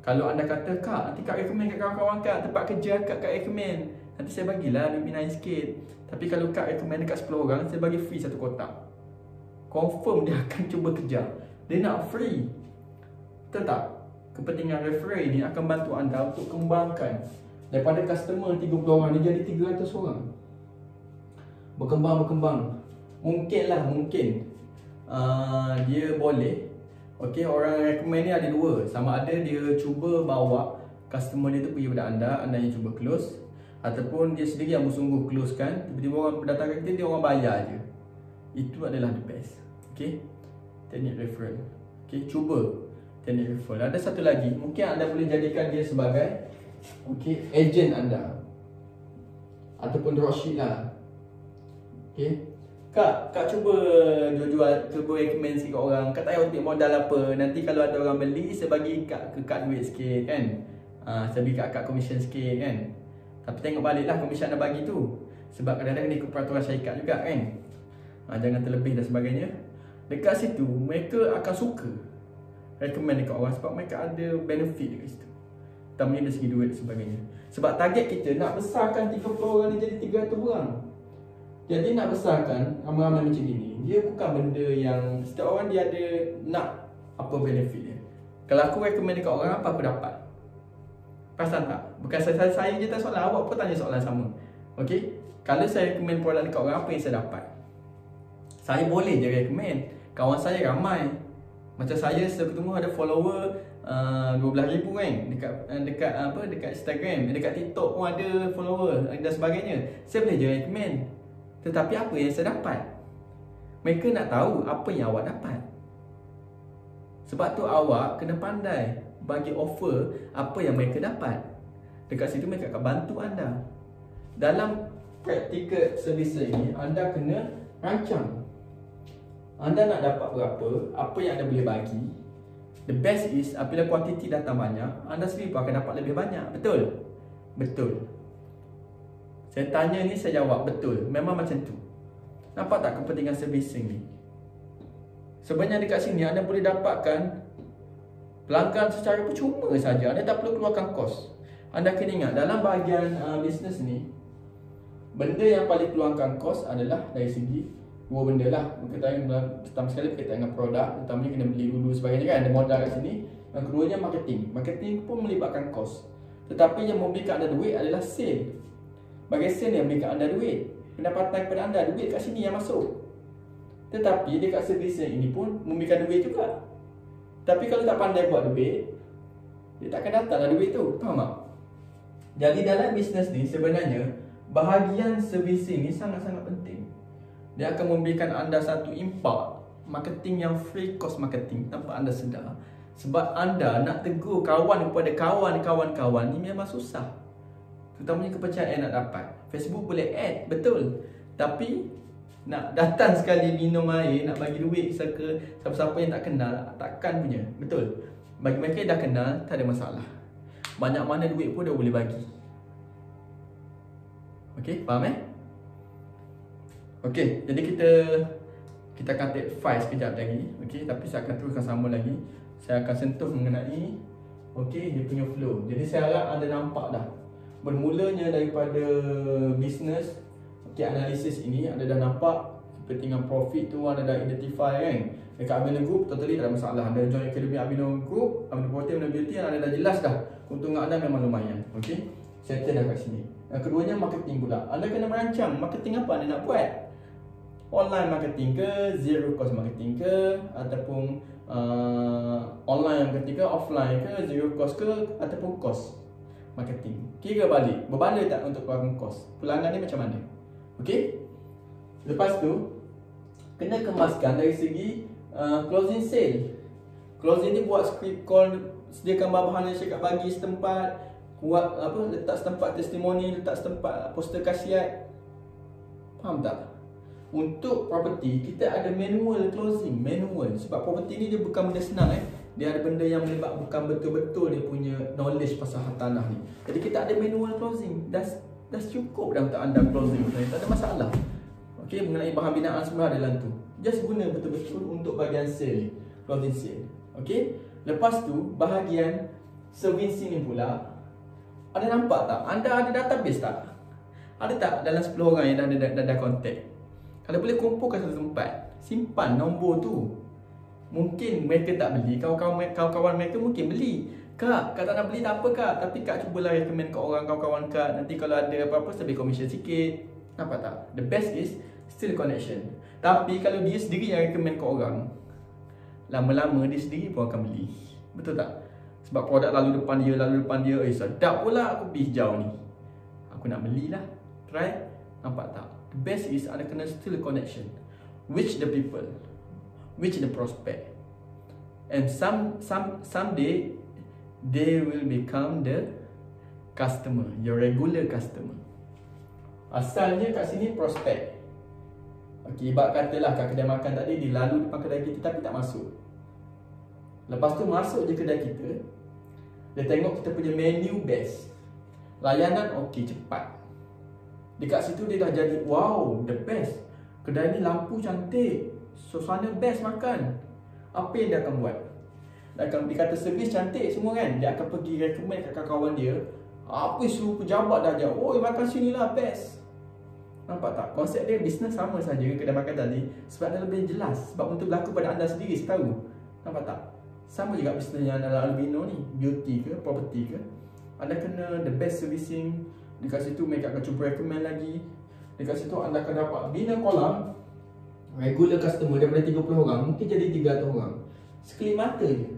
Kalau anda kata, "Kak, nanti kak recommend kat kawan-kawan kak, tempat kerja kak recommend, nanti saya bagilah duit minum air sikit. Tapi kalau kak recommend dekat 10 orang, saya bagi free 1 kotak." Confirm dia akan cuba kejar. Dia nak free. Betul tak? Kepentingan referral ini akan bantu anda untuk kembangkan daripada customer 30 orang ni jadi 300 orang. Berkembang. Mungkin dia boleh. Okey, orang recommend ni ada dua. Sama ada dia cuba bawa customer dia tu pergi pada anda yang cuba close, ataupun dia sendiri yang bersungguh close kan. Tiba-tiba orang datang kita, dia orang bayar je. Itu adalah the best. Okey, teknik referral. Okey, cuba teknik referral. Ada satu lagi, mungkin anda boleh jadikan dia sebagai agent anda ataupun dropship lah. Okey, Kak cuba jual, cuba recommend sikit orang. Kak tak payah ambil modal apa. Nanti kalau ada orang beli, saya bagi Kak duit sikit kan. Saya bagi Kak komisen sikit kan. Tapi tengok balik lah komisen anda bagi tu. Sebab kadang-kadang ni ikut peraturan syarikat juga kan. Jangan terlebih dan sebagainya. Dekat situ, mereka akan suka recommend dekat orang sebab mereka ada benefit dekat situ. Terutamanya dari segi duit dan sebagainya. Sebab target kita nak besarkan 30 orang ni jadi 300 orang. Jadi nak besarkan ramai-ramai macam ni, dia bukan benda yang setiap orang dia ada nak apa benefit dia. Kalau aku recommend dekat orang, apa aku dapat? Perasan tak? Bukan saya je tak soalan, awak pun tanya soalan sama. Okey? Kalau saya recommend produk dekat orang, apa yang saya dapat? Saya boleh je recommend. Kawan saya ramai. Macam saya ketemu ada follower 12,000 kan dekat Instagram, dekat TikTok pun ada follower dan sebagainya. Saya boleh je recommend. Tetapi apa yang saya dapat? Mereka nak tahu apa yang awak dapat. Sebab tu awak kena pandai bagi offer apa yang mereka dapat. Dekat situ mereka akan bantu anda. Dalam practical service ini, anda kena rancang. Anda nak dapat berapa, apa yang anda boleh bagi. The best is apabila kuantiti datang banyak, anda sendiri pun akan dapat lebih banyak. Betul? Betul. Saya tanya ni, saya jawab betul. Memang macam tu. Nampak tak kepentingan servicing ni? Sebenarnya dekat sini anda boleh dapatkan pelanggan secara percuma saja. Anda tak perlu keluarkan kos. Anda kena ingat dalam bahagian bisnes ni, benda yang paling keluarkan kos adalah dari segi dua benda lah. Pertama sekali berkaitan dengan produk, utamanya kena beli dulu sebagainya kan. Ada modal kat sini. Yang keduanya marketing. Marketing pun melibatkan kos. Tetapi yang memberikan anda duit adalah sale. Bagi sale yang memberikan anda duit, pendapatan kepada anda, duit kat sini yang masuk. Tetapi dekat servis ini pun memberikan duit juga. Tapi kalau tak pandai buat duit, dia takkan datanglah duit tu. Faham tak? Jadi dalam bisnes ni sebenarnya bahagian servis ini sangat-sangat penting. Dia akan memberikan anda satu impak marketing yang free cost marketing tanpa anda sedar. Sebab anda nak tegur kawan kepada kawan-kawan ni memang susah. Terutamanya kepercayaan nak dapat. Facebook boleh add, betul. Tapi nak datang sekali minum air, nak bagi duit ke siapa-siapa yang tak kenal, takkan punya. Betul. Bagi mereka yang dah kenal, tak ada masalah. Banyak mana duit pun dia boleh bagi. Okey, faham Okey, jadi kita akan take 5 sekejap lagi. Okey, tapi saya akan teruskan sama lagi. Saya akan sentuh mengenai dia punya flow. Jadi saya harap anda nampak dah. Bermulanya daripada bisnes, analisis ini anda dah nampak kepentingan profit tu, anda dah identify kan. Dekat Abino Group totally tak ada masalah. Anda join Academy Abino Group, Abino Protein, Abino Beauty, anda dah jelas dah keuntungan anda memang lumayan. Okey, settle dah kat sini. Yang keduanya marketing pula. Anda kena merancang marketing apa anda nak buat. Online marketing ke, zero cost marketing ke, ataupun online marketing ke, offline ke, zero cost ke, ataupun cost marketing. Kira balik, berbalik tak untuk keluarkan kos. Pelanggan ni macam mana? Okey. Lepas tu kena kemaskan dari segi closing sale. Closing ni buat script call, sediakan bahan yang syarikat bagi setempat, buat letak setempat testimoni, letak setempat poster khasiat. Faham tak? Untuk property kita ada manual closing, manual. Sebab property ni dia bukan benda senang Dia ada benda yang melibat bukan betul-betul dia punya knowledge pasal tanah ni. Jadi kita ada manual closing. Dah cukup dah untuk anda closing. Tak ada masalah. Okey, mengenai bahan binaan semua ada dalam tu. Just guna betul-betul untuk bahagian sale, closing sale. Okey. Lepas tu bahagian servicing ni pula. Ada nampak tak? Anda ada database tak? Ada tak dalam 10 orang yang dah contact? Kalau boleh kumpulkan satu tempat, simpan nombor tu. Mungkin mereka tak beli, kawan-kawan mereka mungkin beli. Kak tak nak beli tak apa kak, tapi kak cubalah recommend ke orang kawan-kawan kak. Nanti kalau ada apa-apa saya bagi commission sikit. Nampak tak? The best is still connection. Tapi kalau dia sendiri yang recommend ke orang, lama-lama dia sendiri pun akan beli. Betul tak? Sebab produk lalu depan dia, sedap pula aku beli hijau ni, aku nak belilah. Try. Nampak tak? The best is anda kena still connection. Which the people, which the prospect. And someday they will become the customer, your regular customer. Asalnya kat sini prospek. Okey, ibarat katalah kat kedai makan tadi, dia lalu depan kedai kita tapi tak masuk. Lepas tu masuk je kedai kita, dia tengok kita punya menu best, layanan okey, cepat. Dekat situ dia dah jadi wow, the best. Kedai ni lampu cantik, suasana best makan. Apa yang dia akan buat? Dia akan, dia kata servis cantik semua kan, dia akan pergi recommend kat kawan dia. Apa suruh pejabat dah ajak, oi makan sini lah best. Nampak tak? Konsep dia bisnes sama saja kedai makan tadi, sebab dia lebih jelas. Sebab untuk berlaku pada anda sendiri, saya tahu. Nampak tak? Sama juga bisnes yang dalam albino ni, beauty ke, property ke. Anda kena the best servicing. Dekat situ mereka akan cuba recommend lagi. Dekat situ anda akan dapat bina kolam regular customer daripada 30 orang mungkin jadi 300 orang. Sekelip mata je,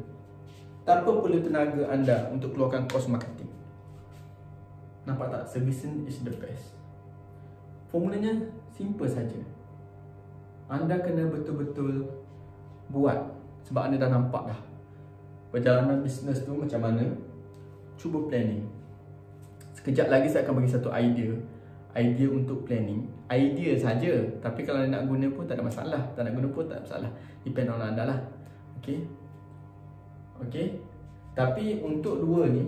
tanpa perlu tenaga anda untuk keluarkan kos marketing. Nampak tak? Servicing is the best. Formulanya simple saja. Anda kena betul-betul buat. Sebab anda dah nampak dah perjalanan bisnes tu macam mana. Cuba planning. Sekejap lagi saya akan bagi satu idea untuk planning. Idea saja, tapi kalau anda nak guna pun tak ada masalah. Tak nak guna pun tak ada masalah. Depend on anda lah. Okey. Okey. Tapi untuk dua ni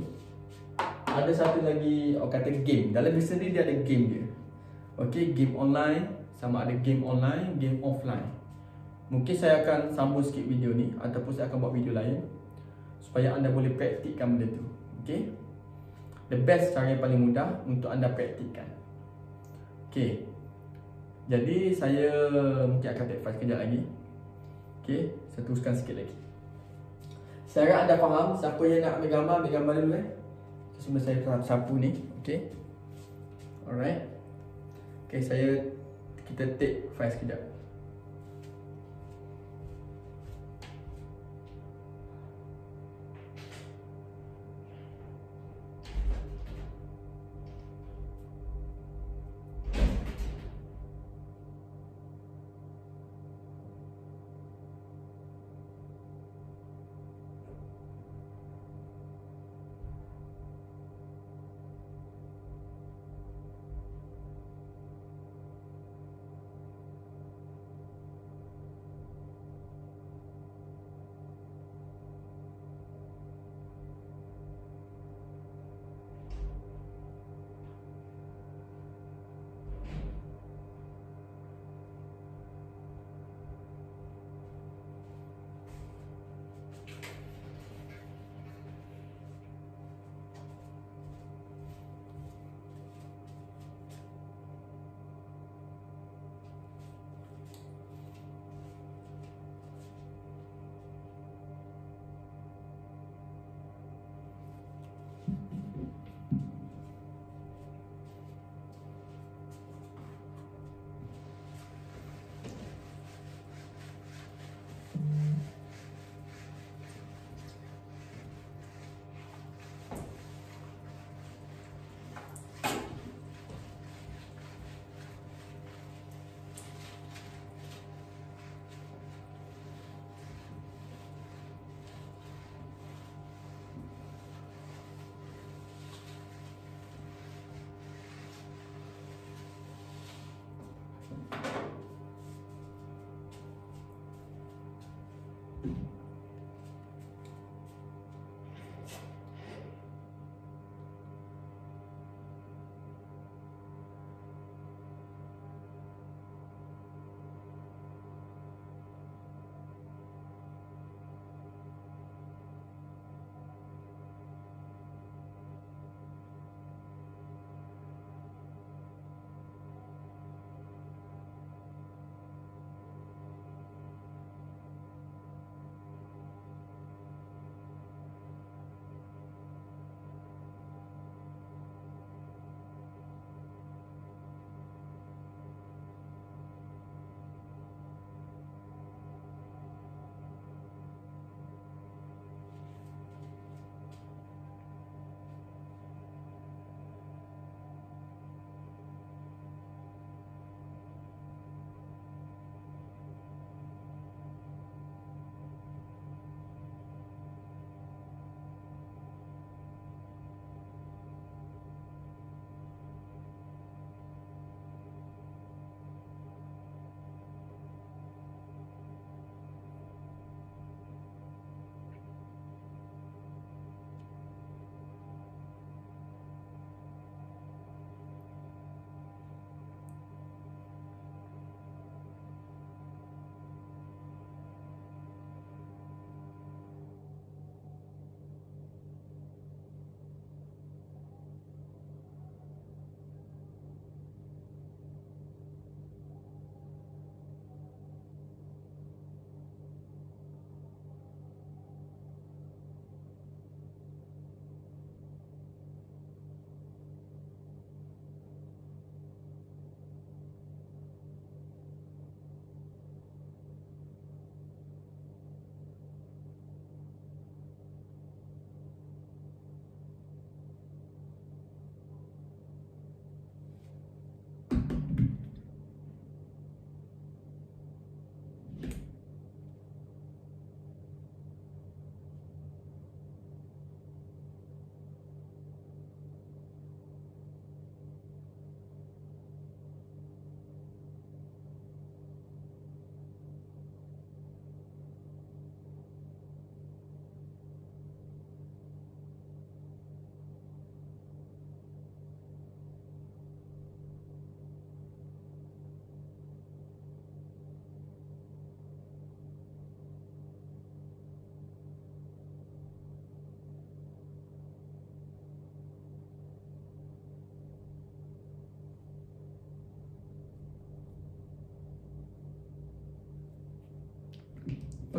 ada satu lagi, orang kata game. Dalam bisnes ni dia ada game dia. Okey, game online, sama ada game online, game offline. Mungkin saya akan sambung sikit video ni, ataupun saya akan buat video lain supaya anda boleh praktikkan benda tu. Okey. The best cara yang paling mudah untuk anda praktikkan. Okey. Jadi saya mungkin akan take 5 kejap lagi. Okey, saya teruskan sikit lagi. Saya harap anda faham. Siapa yang nak ambil gambar dulu Sebelum saya sapu ni. Okey. Alright. Okey, kita take 5 sekejap.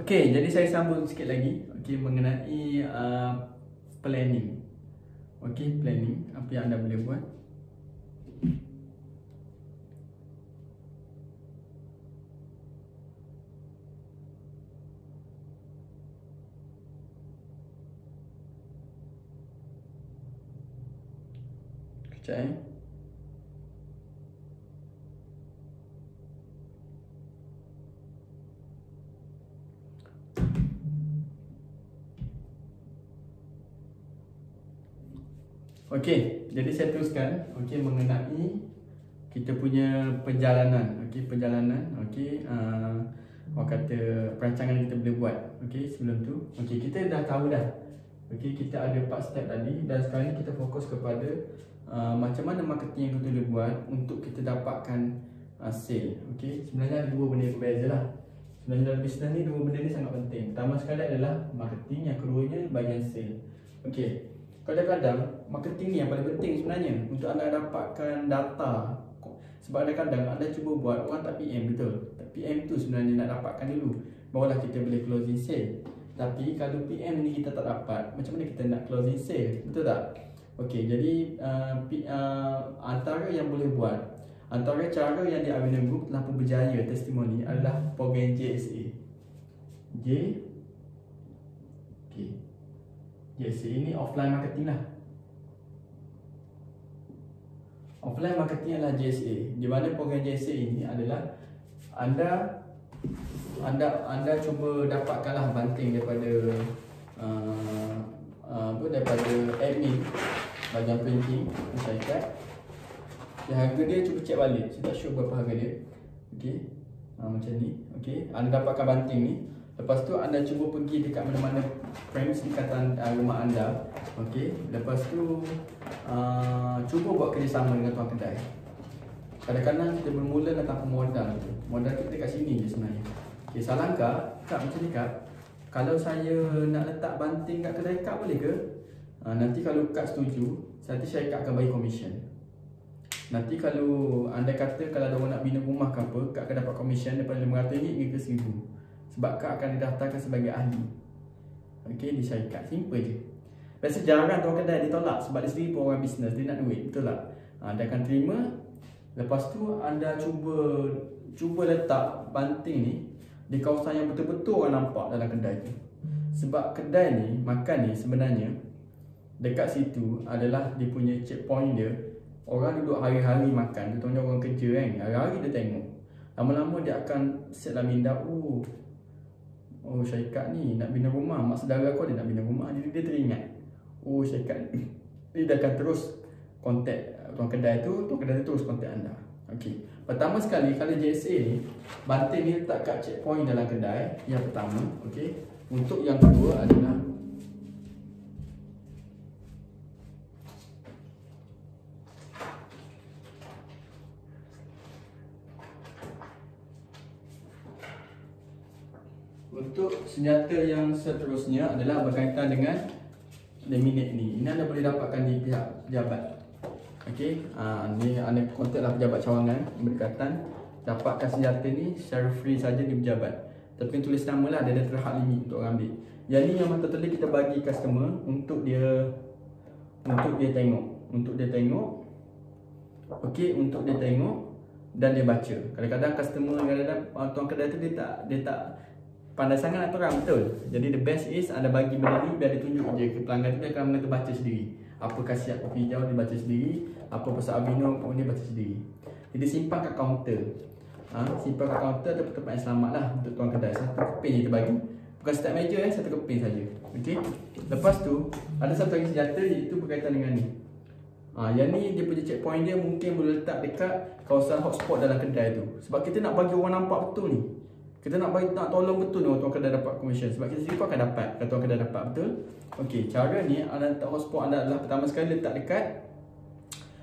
Okey, jadi saya sambung sikit lagi mengenai planning. Planning, apa yang anda boleh buat. Kejap. Okey, jadi saya teruskan mengenai kita punya perjalanan. Orang kata perancangan yang kita boleh buat. Sebelum tu, kita dah tahu dah. Kita ada 4 step tadi dan sekarang kita fokus kepada macam mana marketing yang kita boleh buat untuk kita dapatkan sale. Sebenarnya ada 2 benda yang berbeza lah. Sebenarnya dalam bisnes ni 2 benda ni sangat penting. Pertama sekali adalah marketing, yang keduanya bahagian sale. Kadang-kadang marketing ni yang paling penting sebenarnya untuk anda dapatkan data. Sebab kadang-kadang anda cuba buat, orang tak PM, betul. PM tu sebenarnya nak dapatkan dulu, barulah kita boleh closing sale. Tapi kalau PM ni kita tak dapat, macam mana kita nak closing sale? Betul tak? Jadi antara yang boleh buat, antara cara yang di Avina Group telah pun berjaya testimoni adalah program JSA. JSA ini offline marketing lah. Offline marketing adalah JSA. Di mana program JSA ini adalah anda cuba dapatkanlah banting daripada daripada admin bahagian printing masyarakat. Harga dia cuba cek balik. Saya tak sure berapa harga dia. Macam ni. Anda dapatkan banting ni. Lepas tu anda cuba pergi dekat mana-mana premise dekatan rumah anda. Lepas tu cuba buat kerjasama dengan tuan kedai. Kadang-kadang kita bermula tanpa modal. Modal kita kat sini je sebenarnya. Salah Kak macam ni Kak, kalau saya nak letak banting kat kedai Kak boleh ke? Nanti kalau Kak setuju, nanti saya Kak akan bagi komisen. Nanti kalau anda kata kalau ada orang nak bina rumah ke apa, Kak akan dapat komisen daripada RM500 hingga RM1,000. Sebab Kak akan didaftarkan sebagai ahli. Di syarikat. Simple je. Biasa jarang tuan kedai ditolak sebab dia sendiri pun orang bisnes, dia nak duit, betul tak? Dia akan terima. Lepas tu anda cuba letak banting ni di kawasan yang betul-betul orang nampak dalam kedai tu. Sebab kedai ni, makan ni sebenarnya dekat situ adalah dia punya checkpoint dia. Orang duduk hari-hari makan, contohnya orang kerja kan, hari-hari dia tengok. Lama-lama dia akan set dalam minda, oh syarikat ni nak bina rumah, mak saudara aku ada nak bina rumah. Jadi dia teringat, oh syarikat ni, dia akan terus kontak tuan kedai tu terus kontak anda. Pertama sekali, kalau JSA ni, banting ni letak kat checkpoint dalam kedai. Yang pertama, untuk yang kedua adalah untuk senjata yang seterusnya adalah berkaitan dengan laminate ni. Ini anda boleh dapatkan di pihak pejabat. Ni anda kontaklah pejabat cawangan berdekatan, dapatkan senjata ni secara free saja di pejabat. Tapi tulis nama lah, dia ada terhad limit untuk orang ambil. Yang ni yang tertulis kita bagi customer untuk dia tengok, untuk dia tengok dan dia baca. Kadang-kadang customer, kadang-kadang tuan kedai tu dia tak pandai sangat nak terang, betul. Jadi the best is anda bagi benda ni biar dia tunjuk je ke pelanggan tu, dia akan mengerti baca sendiri. Apa khasiat kopi hijau dia baca sendiri, apa pasal Avino pun dia baca sendiri. Jadi simpan kat kaunter. Simpan kat kaunter atau tempat yang selamat lah untuk tuan kedai. Satu keping je kita bagi. Bukan setiap meja, satu keping saja. Lepas tu ada satu lagi senjata iaitu berkaitan dengan ni. Yang ni dia punya checkpoint dia mungkin boleh letak dekat kawasan hotspot dalam kedai tu. Sebab kita nak bagi orang nampak betul ni. Kita nak tolong betul ni tuan kedai dapat commission. Sebab kita sendiri pun akan dapat kalau tuan kedai dapat, betul. Cara ni anda letak hotspot anda adalah pertama sekali letak dekat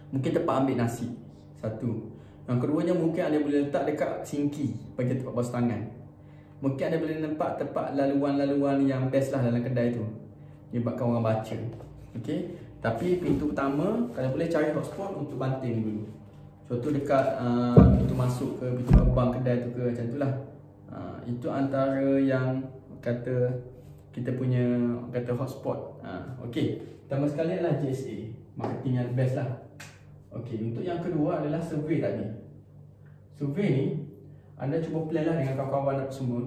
mungkin tempat ambil nasi. Satu. Yang keduanya mungkin anda boleh letak dekat sinki bagi tempat basuh tangan. Mungkin anda boleh nampak tempat laluan-laluan yang best lah dalam kedai tu, menyebabkan orang baca. Tapi pintu pertama kalau boleh cari hotspot untuk banting dulu. Contoh dekat pintu masuk ke pintu abang kedai tu ke, macam tu lah. Itu antara yang kata kita punya kata hotspot. Okey, pertama sekali adalah JSA, marketing yang best lah. Okey, untuk yang kedua adalah survey tadi. Survey ni anda cuba plan lah dengan kawan-kawan semua,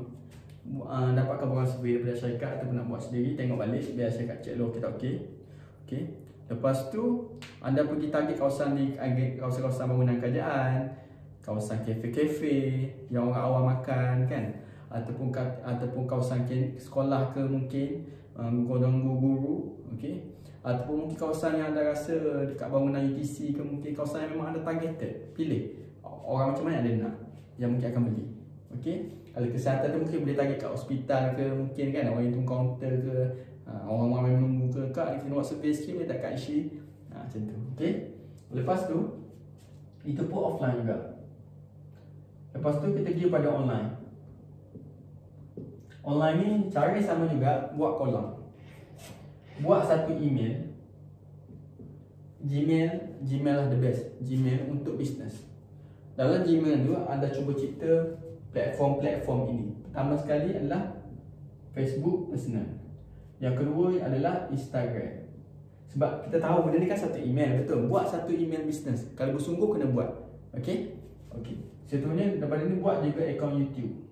dapatkan barang survey daripada syarikat ataupun nak buat sendiri, tengok balik biar syarikat cek dulu kita okey. Okey, lepas tu anda pergi target kawasan di kawasan-kawasan bangunan kerajaan, kawasan kafe-kafe yang orang awam makan kan, ataupun kawasan sekolah ke mungkin guru-guru, okey, ataupun mungkin kawasan yang anda rasa dekat bangunan UTC ke, mungkin kawasan yang memang anda targeted. Pilih orang macam mana anda nak yang mungkin akan beli. Okey, kalau kesihatan tu mungkin boleh target kat hospital ke mungkin kan, orang yang tunggu kaunter ke, orang-orang yang menunggu ke, kak kita nak buat survey sikit boleh tak kat isi, macam tu. Okey, lepas tu itu pun offline juga. Lepas tu kita pergi pada online. Online ni cara sama juga, buat kolom. Buat satu email. Gmail lah the best. Gmail untuk bisnes. Dalam Gmail tu anda cuba cipta platform-platform ini. Pertama sekali adalah Facebook personal. Yang kedua adalah Instagram. Sebab kita tahu benda ni kan satu email, betul? Buat satu email bisnes. Kalau bersungguh kena buat. Okey? Okey. Seterusnya daripada ni buat juga akaun YouTube.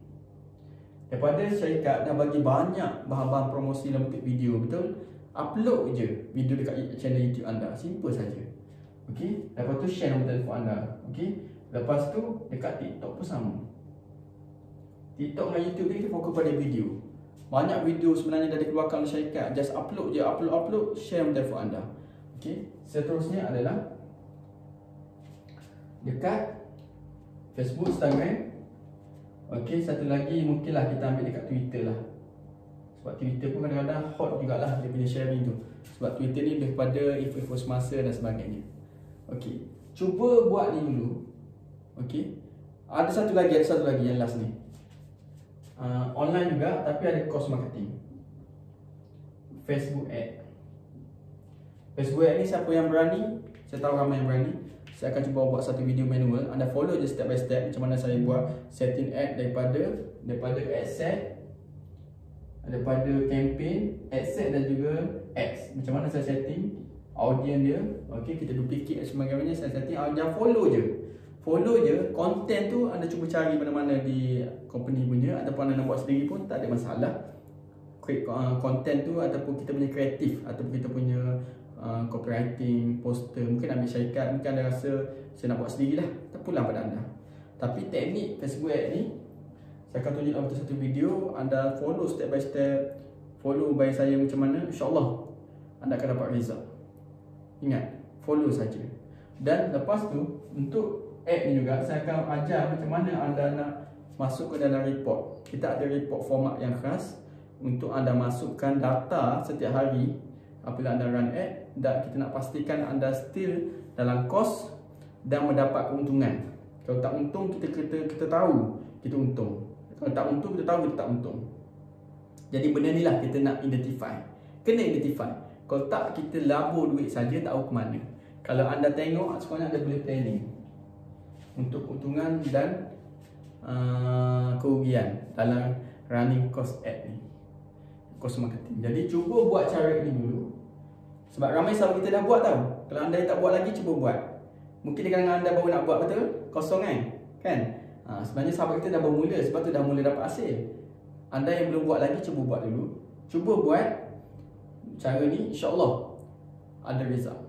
Daripada syarikat dah bagi banyak bahan-bahan promosi dalam bentuk video, betul? Upload je video dekat channel YouTube anda. Simple saja. Okey? Lepas tu share nombor telefon anda. Okey? Lepas tu dekat TikTok pun sama. TikTok dan YouTube ni kita fokus pada video. Banyak video sebenarnya dah dikeluarkan oleh syarikat. Just upload je, upload, share nombor telefon anda. Okey? Seterusnya adalah dekat Facebook, Instagram. Okey, satu lagi mungkinlah kita ambil dekat Twitter lah. Sebab Twitter pun kadang-kadang hot jugalah dia punya sharing tu. Sebab Twitter ni lebih pada info-info semasa dan sebagainya. Okey, cuba buat ni dulu. Okey, ada satu lagi yang last ni. Online juga tapi ada cost marketing. Facebook ad. Facebook ad ni siapa yang berani, saya tahu ramai yang berani. Saya akan cuba buat satu video manual. Anda follow je step by step macam mana saya buat setting ad daripada ad set, daripada campaign, ad set dan juga ads. Macam mana saya setting audience dia. Okey, kita duplicate sebagainya, saya setting. Jangan follow je. Follow je, content tu anda cuba cari mana-mana di company punya ataupun anda nak buat sendiri pun tak ada masalah. Create content tu ataupun kita punya kreatif ataupun kita punya copywriting, poster, mungkin ambil syarikat, mungkin anda rasa saya nak buat sendiri lah, tak pulang pada anda. Tapi teknik Facebook ad ni saya akan tunjuk dalam satu video, anda follow step by step, follow by saya macam mana, insyaAllah anda akan dapat result. Ingat, follow saja. Dan lepas tu untuk ad ni juga saya akan ajar macam mana anda nak masuk ke dalam report. Kita ada report format yang khas untuk anda masukkan data setiap hari apabila anda run ad, dan kita nak pastikan anda still dalam kos dan mendapat keuntungan. Kalau tak untung, kita tahu kita untung. Kalau tak untung, kita tahu kita tak untung. Jadi benda ni lah kita nak identify. Kena identify. Kalau tak, kita labur duit saja tak tahu ke mana. Kalau anda tengok, sebenarnya anda boleh planning untuk keuntungan dan kerugian dalam running cost ad ni, cost marketing. Jadi cuba buat cara ini dulu. Sebab ramai sahabat kita dah buat tau. Kalau anda tak buat lagi, cuba buat. Mungkin di kalangan anda baru nak buat, betul? Kosong kan? Sebenarnya sahabat kita dah bermula, sebab tu dah mula dapat hasil. Anda yang belum buat lagi, cuba buat dulu. Cuba buat cara ni, insyaAllah ada result.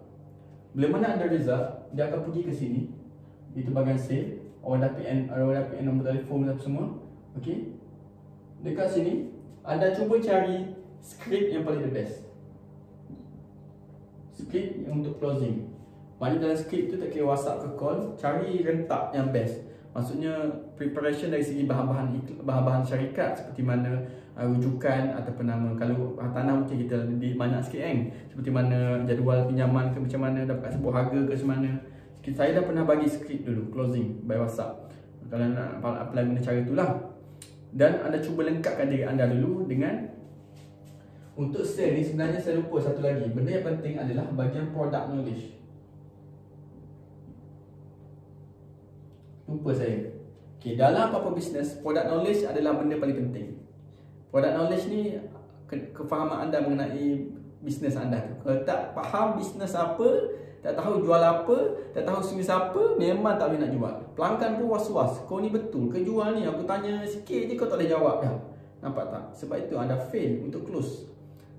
Bila mana ada result, dia akan pergi ke sini. Itu bahagian save. Orang dah PN nombor telefon dan semua. Okey. Dekat sini, anda cuba cari skrip yang paling the best. Skrip untuk closing. Maknanya dalam skrip tu tak kira WhatsApp ke call, cari rentak yang best. Maksudnya preparation dari segi bahan-bahan syarikat seperti mana rujukan ataupun nama. Kalau tanah mungkin kita lebih banyak sikit kan. Seperti mana jadual pinjaman ke, macam mana dapat sebuah harga ke, macam mana. Saya dah pernah bagi skrip dulu closing by WhatsApp. Kalau nak apply guna cara itulah. Dan anda cuba lengkapkan diri anda dulu dengan. Untuk sale ni sebenarnya saya lupa satu lagi. Benda yang penting adalah bahagian product knowledge. Lupa saya. Okay, dalam apa-apa bisnes, product knowledge adalah benda paling penting. Product knowledge ni kefahaman anda mengenai bisnes anda tu. Kalau tak faham bisnes apa, tak tahu jual apa, tak tahu servis apa, memang tak boleh nak jual. Pelanggan pun was-was, kau ni betul ke jual ni? Aku tanya sikit je kau tak boleh jawab dah. Nampak tak? Sebab itu anda fail untuk close.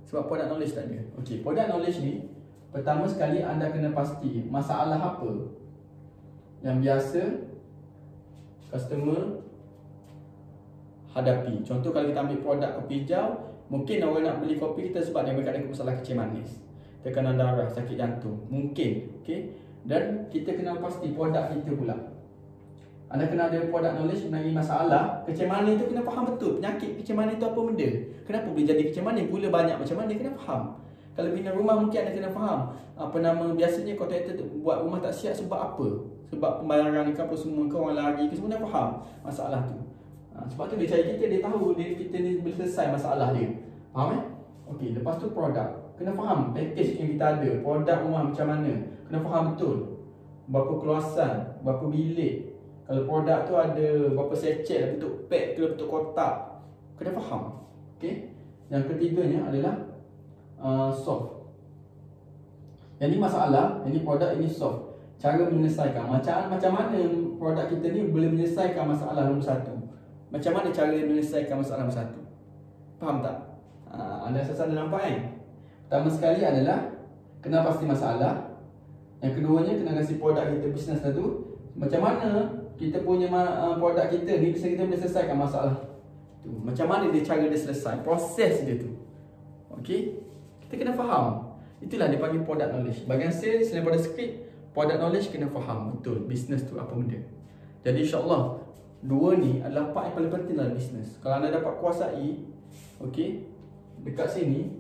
Sebab product knowledge tak ada. Okey, product knowledge ni pertama sekali anda kena pasti masalah apa yang biasa customer hadapi. Contoh kalau kita ambil produk kopi hijau, mungkin orang nak beli kopi kita sebab dia berkaitan dengan masalah kecil manis, tekanan darah, sakit jantung, mungkin. Okey. Dan kita kena pasti produk kita pula. Anda kena ada product knowledge mengenai masalah kecil manis tu, kena faham betul penyakit kecil manis tu apa benda. Kenapa boleh jadi kecil manis? Gula banyak macam mana, kena faham. Kalau bina rumah mungkin anda kena faham biasanya kontraktor buat rumah tak siap sebab apa? Sebab pembayaran ke apa semua ke, orang lari ke, semua dah faham masalah tu. Sebab tu dia cari kita, dia tahu kita ni boleh selesai masalah dia. Faham Okey, lepas tu produk. Kena faham package yang kita ada, produk rumah macam mana. Kena faham betul berapa keluasan, berapa bilik. Kalau produk tu ada berapa secet, dalam bentuk pack ke dalam bentuk kotak, kena faham. Okey. Yang ketiganya adalah soft. Yang ni masalah, yang ni produk, ini soft. Cara menyelesaikan. Macam mana produk kita ni boleh menyelesaikan masalah nombor satu. Macam mana cara menyelesaikan masalah nombor satu. Faham tak? Anda rasa anda nampak kan? Pertama sekali adalah kena pasti masalah. Yang keduanya kena kasi produk kita, bisnes tu, macam mana kita punya produk kita ni bisa kita boleh selesaikan masalah tu. Macam mana dia cara dia selesai, proses dia tu. Okey? Kita kena faham. Itulah dia panggil product knowledge. Bahagian sales selain pada skrip, product knowledge kena faham betul bisnes tu apa benda. Jadi insya-Allah dua ni adalah part yang paling penting dalam bisnes. Kalau anda dapat kuasai, okey, dekat sini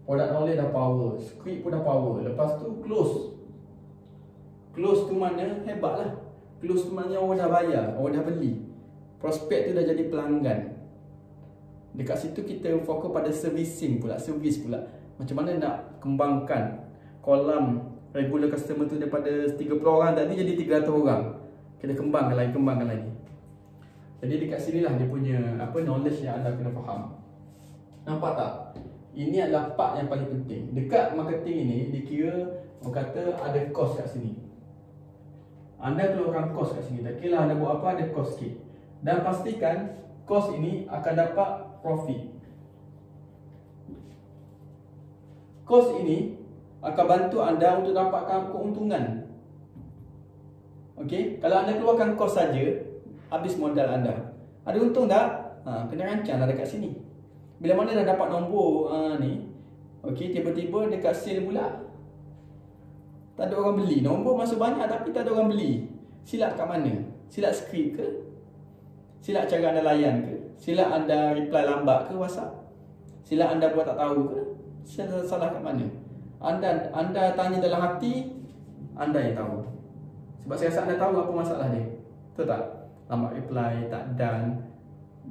product knowledge dah power, skrip pun dah power. Lepas tu close. Close tu mana? Hebatlah. Close tu maknanya orang dah bayar, orang dah beli. Prospek tu dah jadi pelanggan. Dekat situ kita fokus pada servicing pula, servis pula. Macam mana nak kembangkan kolam regular customer tu daripada 30 orang tadi jadi 300 orang. Kita kembangkan lagi. Jadi dekat sinilah dia punya knowledge yang anda kena faham. Nampak tak? Ini adalah part yang paling penting. Dekat marketing ini dikira orang kata ada cost kat sini. Anda keluarkan cost kat sini. Tak kira anda buat apa, ada cost sikit. Dan pastikan cost ini akan dapat profit. Cost ini akan bantu anda untuk dapatkan keuntungan. Okey, kalau anda keluarkan cost saja, habis modal anda. Ada untung tak? Kena rancang dah dekat sini. Bila mana dah dapat nombor ni, okey, tiba-tiba dekat sale pula tak ada orang beli. Nombor masuk banyak tapi tak ada orang beli. Silap kat mana? Silap skrip ke? Silap cara anda layan ke? Silap anda reply lambat ke WhatsApp? Silap anda buat tak tahu ke? Salah kat mana? Anda tanya dalam hati, anda yang tahu. Sebab saya rasa anda tahu apa masalah dia. Betul tak? Lambat reply, tak done,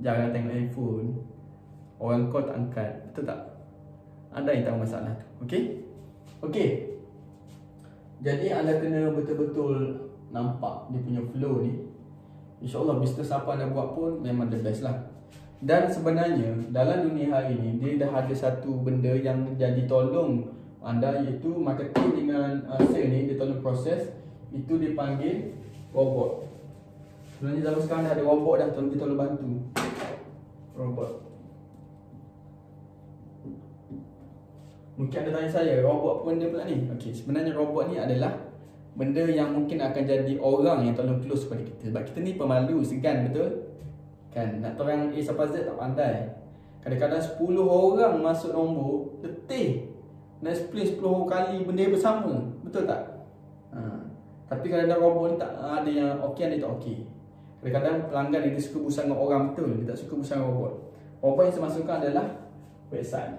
jangan tengok handphone, orang call tak angkat. Betul tak? Anda yang tahu masalah tu. Okey? Okey. Jadi anda kena betul-betul nampak dia punya flow ni. InsyaAllah bisnes apa anda buat pun memang the best lah. Dan sebenarnya dalam dunia hari ni dia dah ada satu benda yang jadi tolong anda, iaitu marketing dengan sale ni, dia tolong proses. Itu dipanggil robot. Sebenarnya zaman sekarang dah ada robot dah, dia tolong bantu. Robot. Mungkin anda tanya saya, robot apa benda pula ni? Okey, sebenarnya robot ni adalah benda yang mungkin akan jadi orang yang tolong close pada kita. Sebab kita ni pemalu, segan, betul? Kan, nak tahu yang A sampai Z tak pandai. Kadang-kadang 10 orang masuk nombor, letih nak explain 10 kali benda yang bersama. Betul tak? Tapi kadang-kadang robot ni tak ada yang okey, ada yang tak okey. Kadang-kadang pelanggan dia suka berusaha dengan orang betul, dia tak suka berusaha dengan robot. Robot yang saya masukkan adalah website.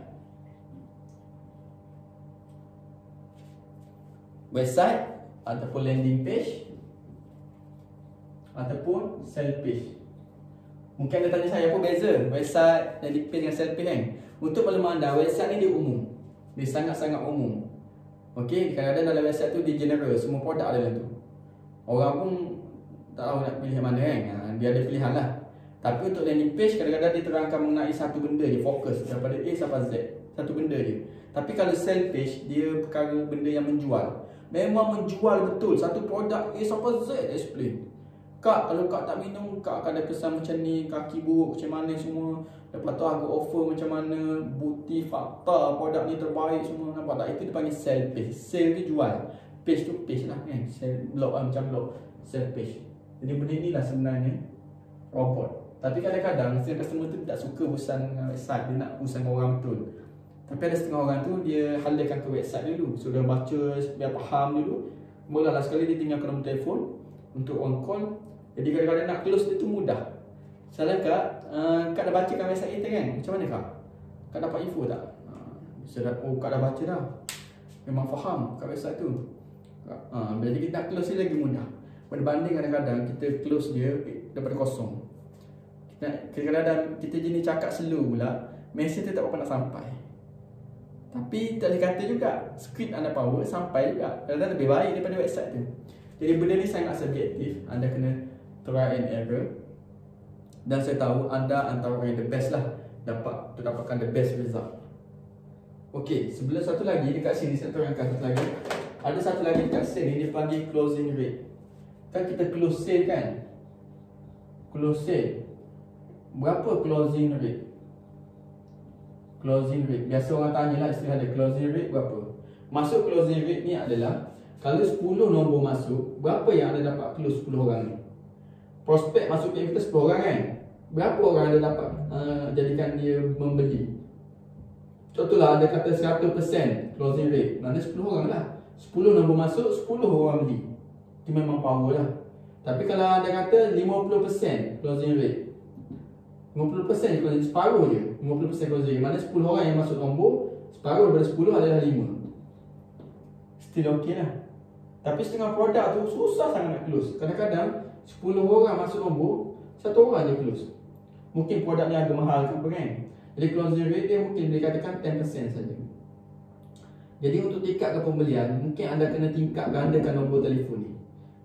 Website ataupun landing page ataupun sell page. Mungkin anda tanya saya apa beza website, landing page dengan sell page kan? Untuk maklumat anda, website ni dia umum. Dia sangat-sangat umum. Okey, kadang-kadang dalam website tu dia general, semua produk ada dalam tu. Orang pun tak tahu nak pilih mana kan. Dia ada pilihan lah. Tapi untuk landing page kadang-kadang dia terangkan mengenai satu benda je, fokus daripada A sampai Z, satu benda je. Tapi kalau sell page, dia perkara benda yang menjual. Memang menjual betul, satu produk A sampai Z explain. Kak, kalau kak tak minum, kak akan ada kesan macam ni, kaki buruk macam mana semua. Lepas tu harga offer macam mana, bukti fakta produk ni terbaik semua. Nampak tak? Itu dipanggil sell page. Sell tu jual, page tu page lah kan. Sell blog lah, macam blog, sell page. Jadi benda ni lah sebenarnya robot. Tapi kadang-kadang setengah customer tu tak suka urusan website, dia nak urusan orang betul. Tapi ada setengah orang tu dia halalkan ke website dulu, so dia baca biar faham dulu. Mulalah sekali dia tinggalkan nombor telefon untuk on call. Jadi kadang-kadang nak close dia tu mudah. Salah kak, kak dah baca kan website kita kan? Macam mana kak? Kak dapat info tak? Oh kak dah baca dah, memang faham kat website tu. Bila kita nak close dia lagi mudah berbanding kadang-kadang kita close dia daripada kosong. Kadang-kadang kita jenis cakap slow pula, mesej tu tak berapa nak sampai. Tapi tak boleh kata juga script anda power sampai juga, kadang-kadang lebih baik daripada website tu. Jadi benda ni sangat subjektif, anda kena try and error. Dan saya tahu anda antara orang yang the best lah dapatkan the best result. Okey, sebelum satu lagi dekat sini saya terangkan satu lagi. Ada satu lagi dekat sini dia panggil closing rate. Kan kita close sale kan? Close sale. Berapa closing rate? Closing rate, biasa orang tanya lah istilah dia, closing rate berapa? Masuk closing rate ni adalah kalau 10 nombor masuk, berapa yang anda dapat close 10 orang ni? Prospek masuk ke kita 10 orang kan? Berapa orang anda dapat jadikan dia membeli? Contohlah anda kata 100% closing rate, maknanya 10 orang lah. 10 nombor masuk, 10 orang beli. Itu memang power lah. Tapi kalau anda kata 50% closing rate, 50% closing, separuh je 50% closing, mana 10 orang yang masuk nombor, separuh daripada 10 adalah 5. Still okay lah. Tapi setengah produk tu susah sangat nak close. Kadang-kadang 10 orang masuk nombor, 1 orang je close. Mungkin produk ni agak mahal ke apa kan. Jadi closing rate dia mungkin boleh katakan 10% saja. Jadi untuk tingkatkan pembelian, mungkin anda kena tingkat gandakan nombor telefon ni.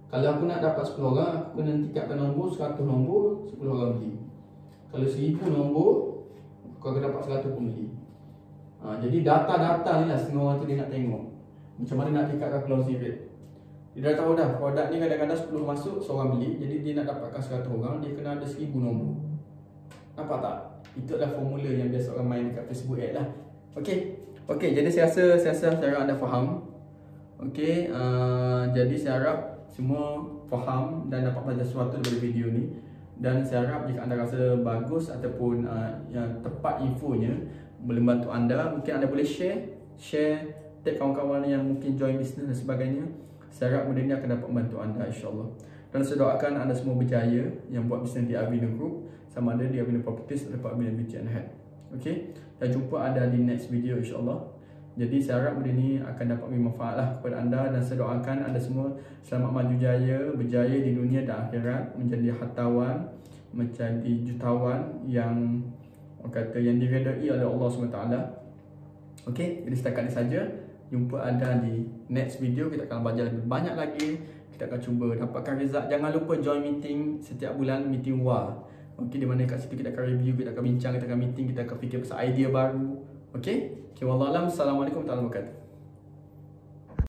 Kalau aku nak dapat 10 orang, aku kena tingkatkan nombor 100 nombor, 10 orang beli. Kalau 1000 nombor, kau akan dapat 100 pembeli. Jadi data-data ni lah setengah orang tu dia nak tengok macam mana nak tingkatkan closing rate. Dia dah tahu dah produk ni kadang-kadang 10 masuk, seorang beli. Jadi dia nak dapatkan 100 orang, dia kena ada 1000 nombor. Nampak tak? Itu adalah formula yang biasa orang main dekat Facebook ad lah. Okey, jadi saya rasa anda faham. Okey, jadi saya harap semua faham dan dapat belajar sesuatu daripada video ni. Dan saya harap jika anda rasa bagus ataupun yang tepat infonya boleh membantu anda, mungkin anda boleh share tag kawan-kawan yang mungkin join bisnes dan sebagainya. Saya harap benda ni akan dapat membantu anda, insyaAllah. Dan saya doakan anda semua berjaya yang buat bisnes di Avino Group, sama ada di Avino Properties ataupun Avino Beauty and Health. Okey, dan jumpa anda di next video, insyaAllah. Jadi saya harap benda ni akan dapat bermanfaat lah kepada anda. Dan saya doakan anda semua selamat maju jaya, berjaya di dunia dan akhirat, menjadi hartawan, menjadi jutawan yang diredai oleh Allah SWT. Okey, jadi setakat ini saja. Jumpa anda di next video. Kita akan belajar lebih banyak lagi. Kita akan cuba dapatkan result. Jangan lupa join meeting setiap bulan, meeting WA. Okey, di mana kat situ kita akan review, kita akan bincang, kita akan meeting, kita akan fikir pasal idea baru. Okey, wallahualam. Assalamualaikum warahmatullahi wabarakatuh.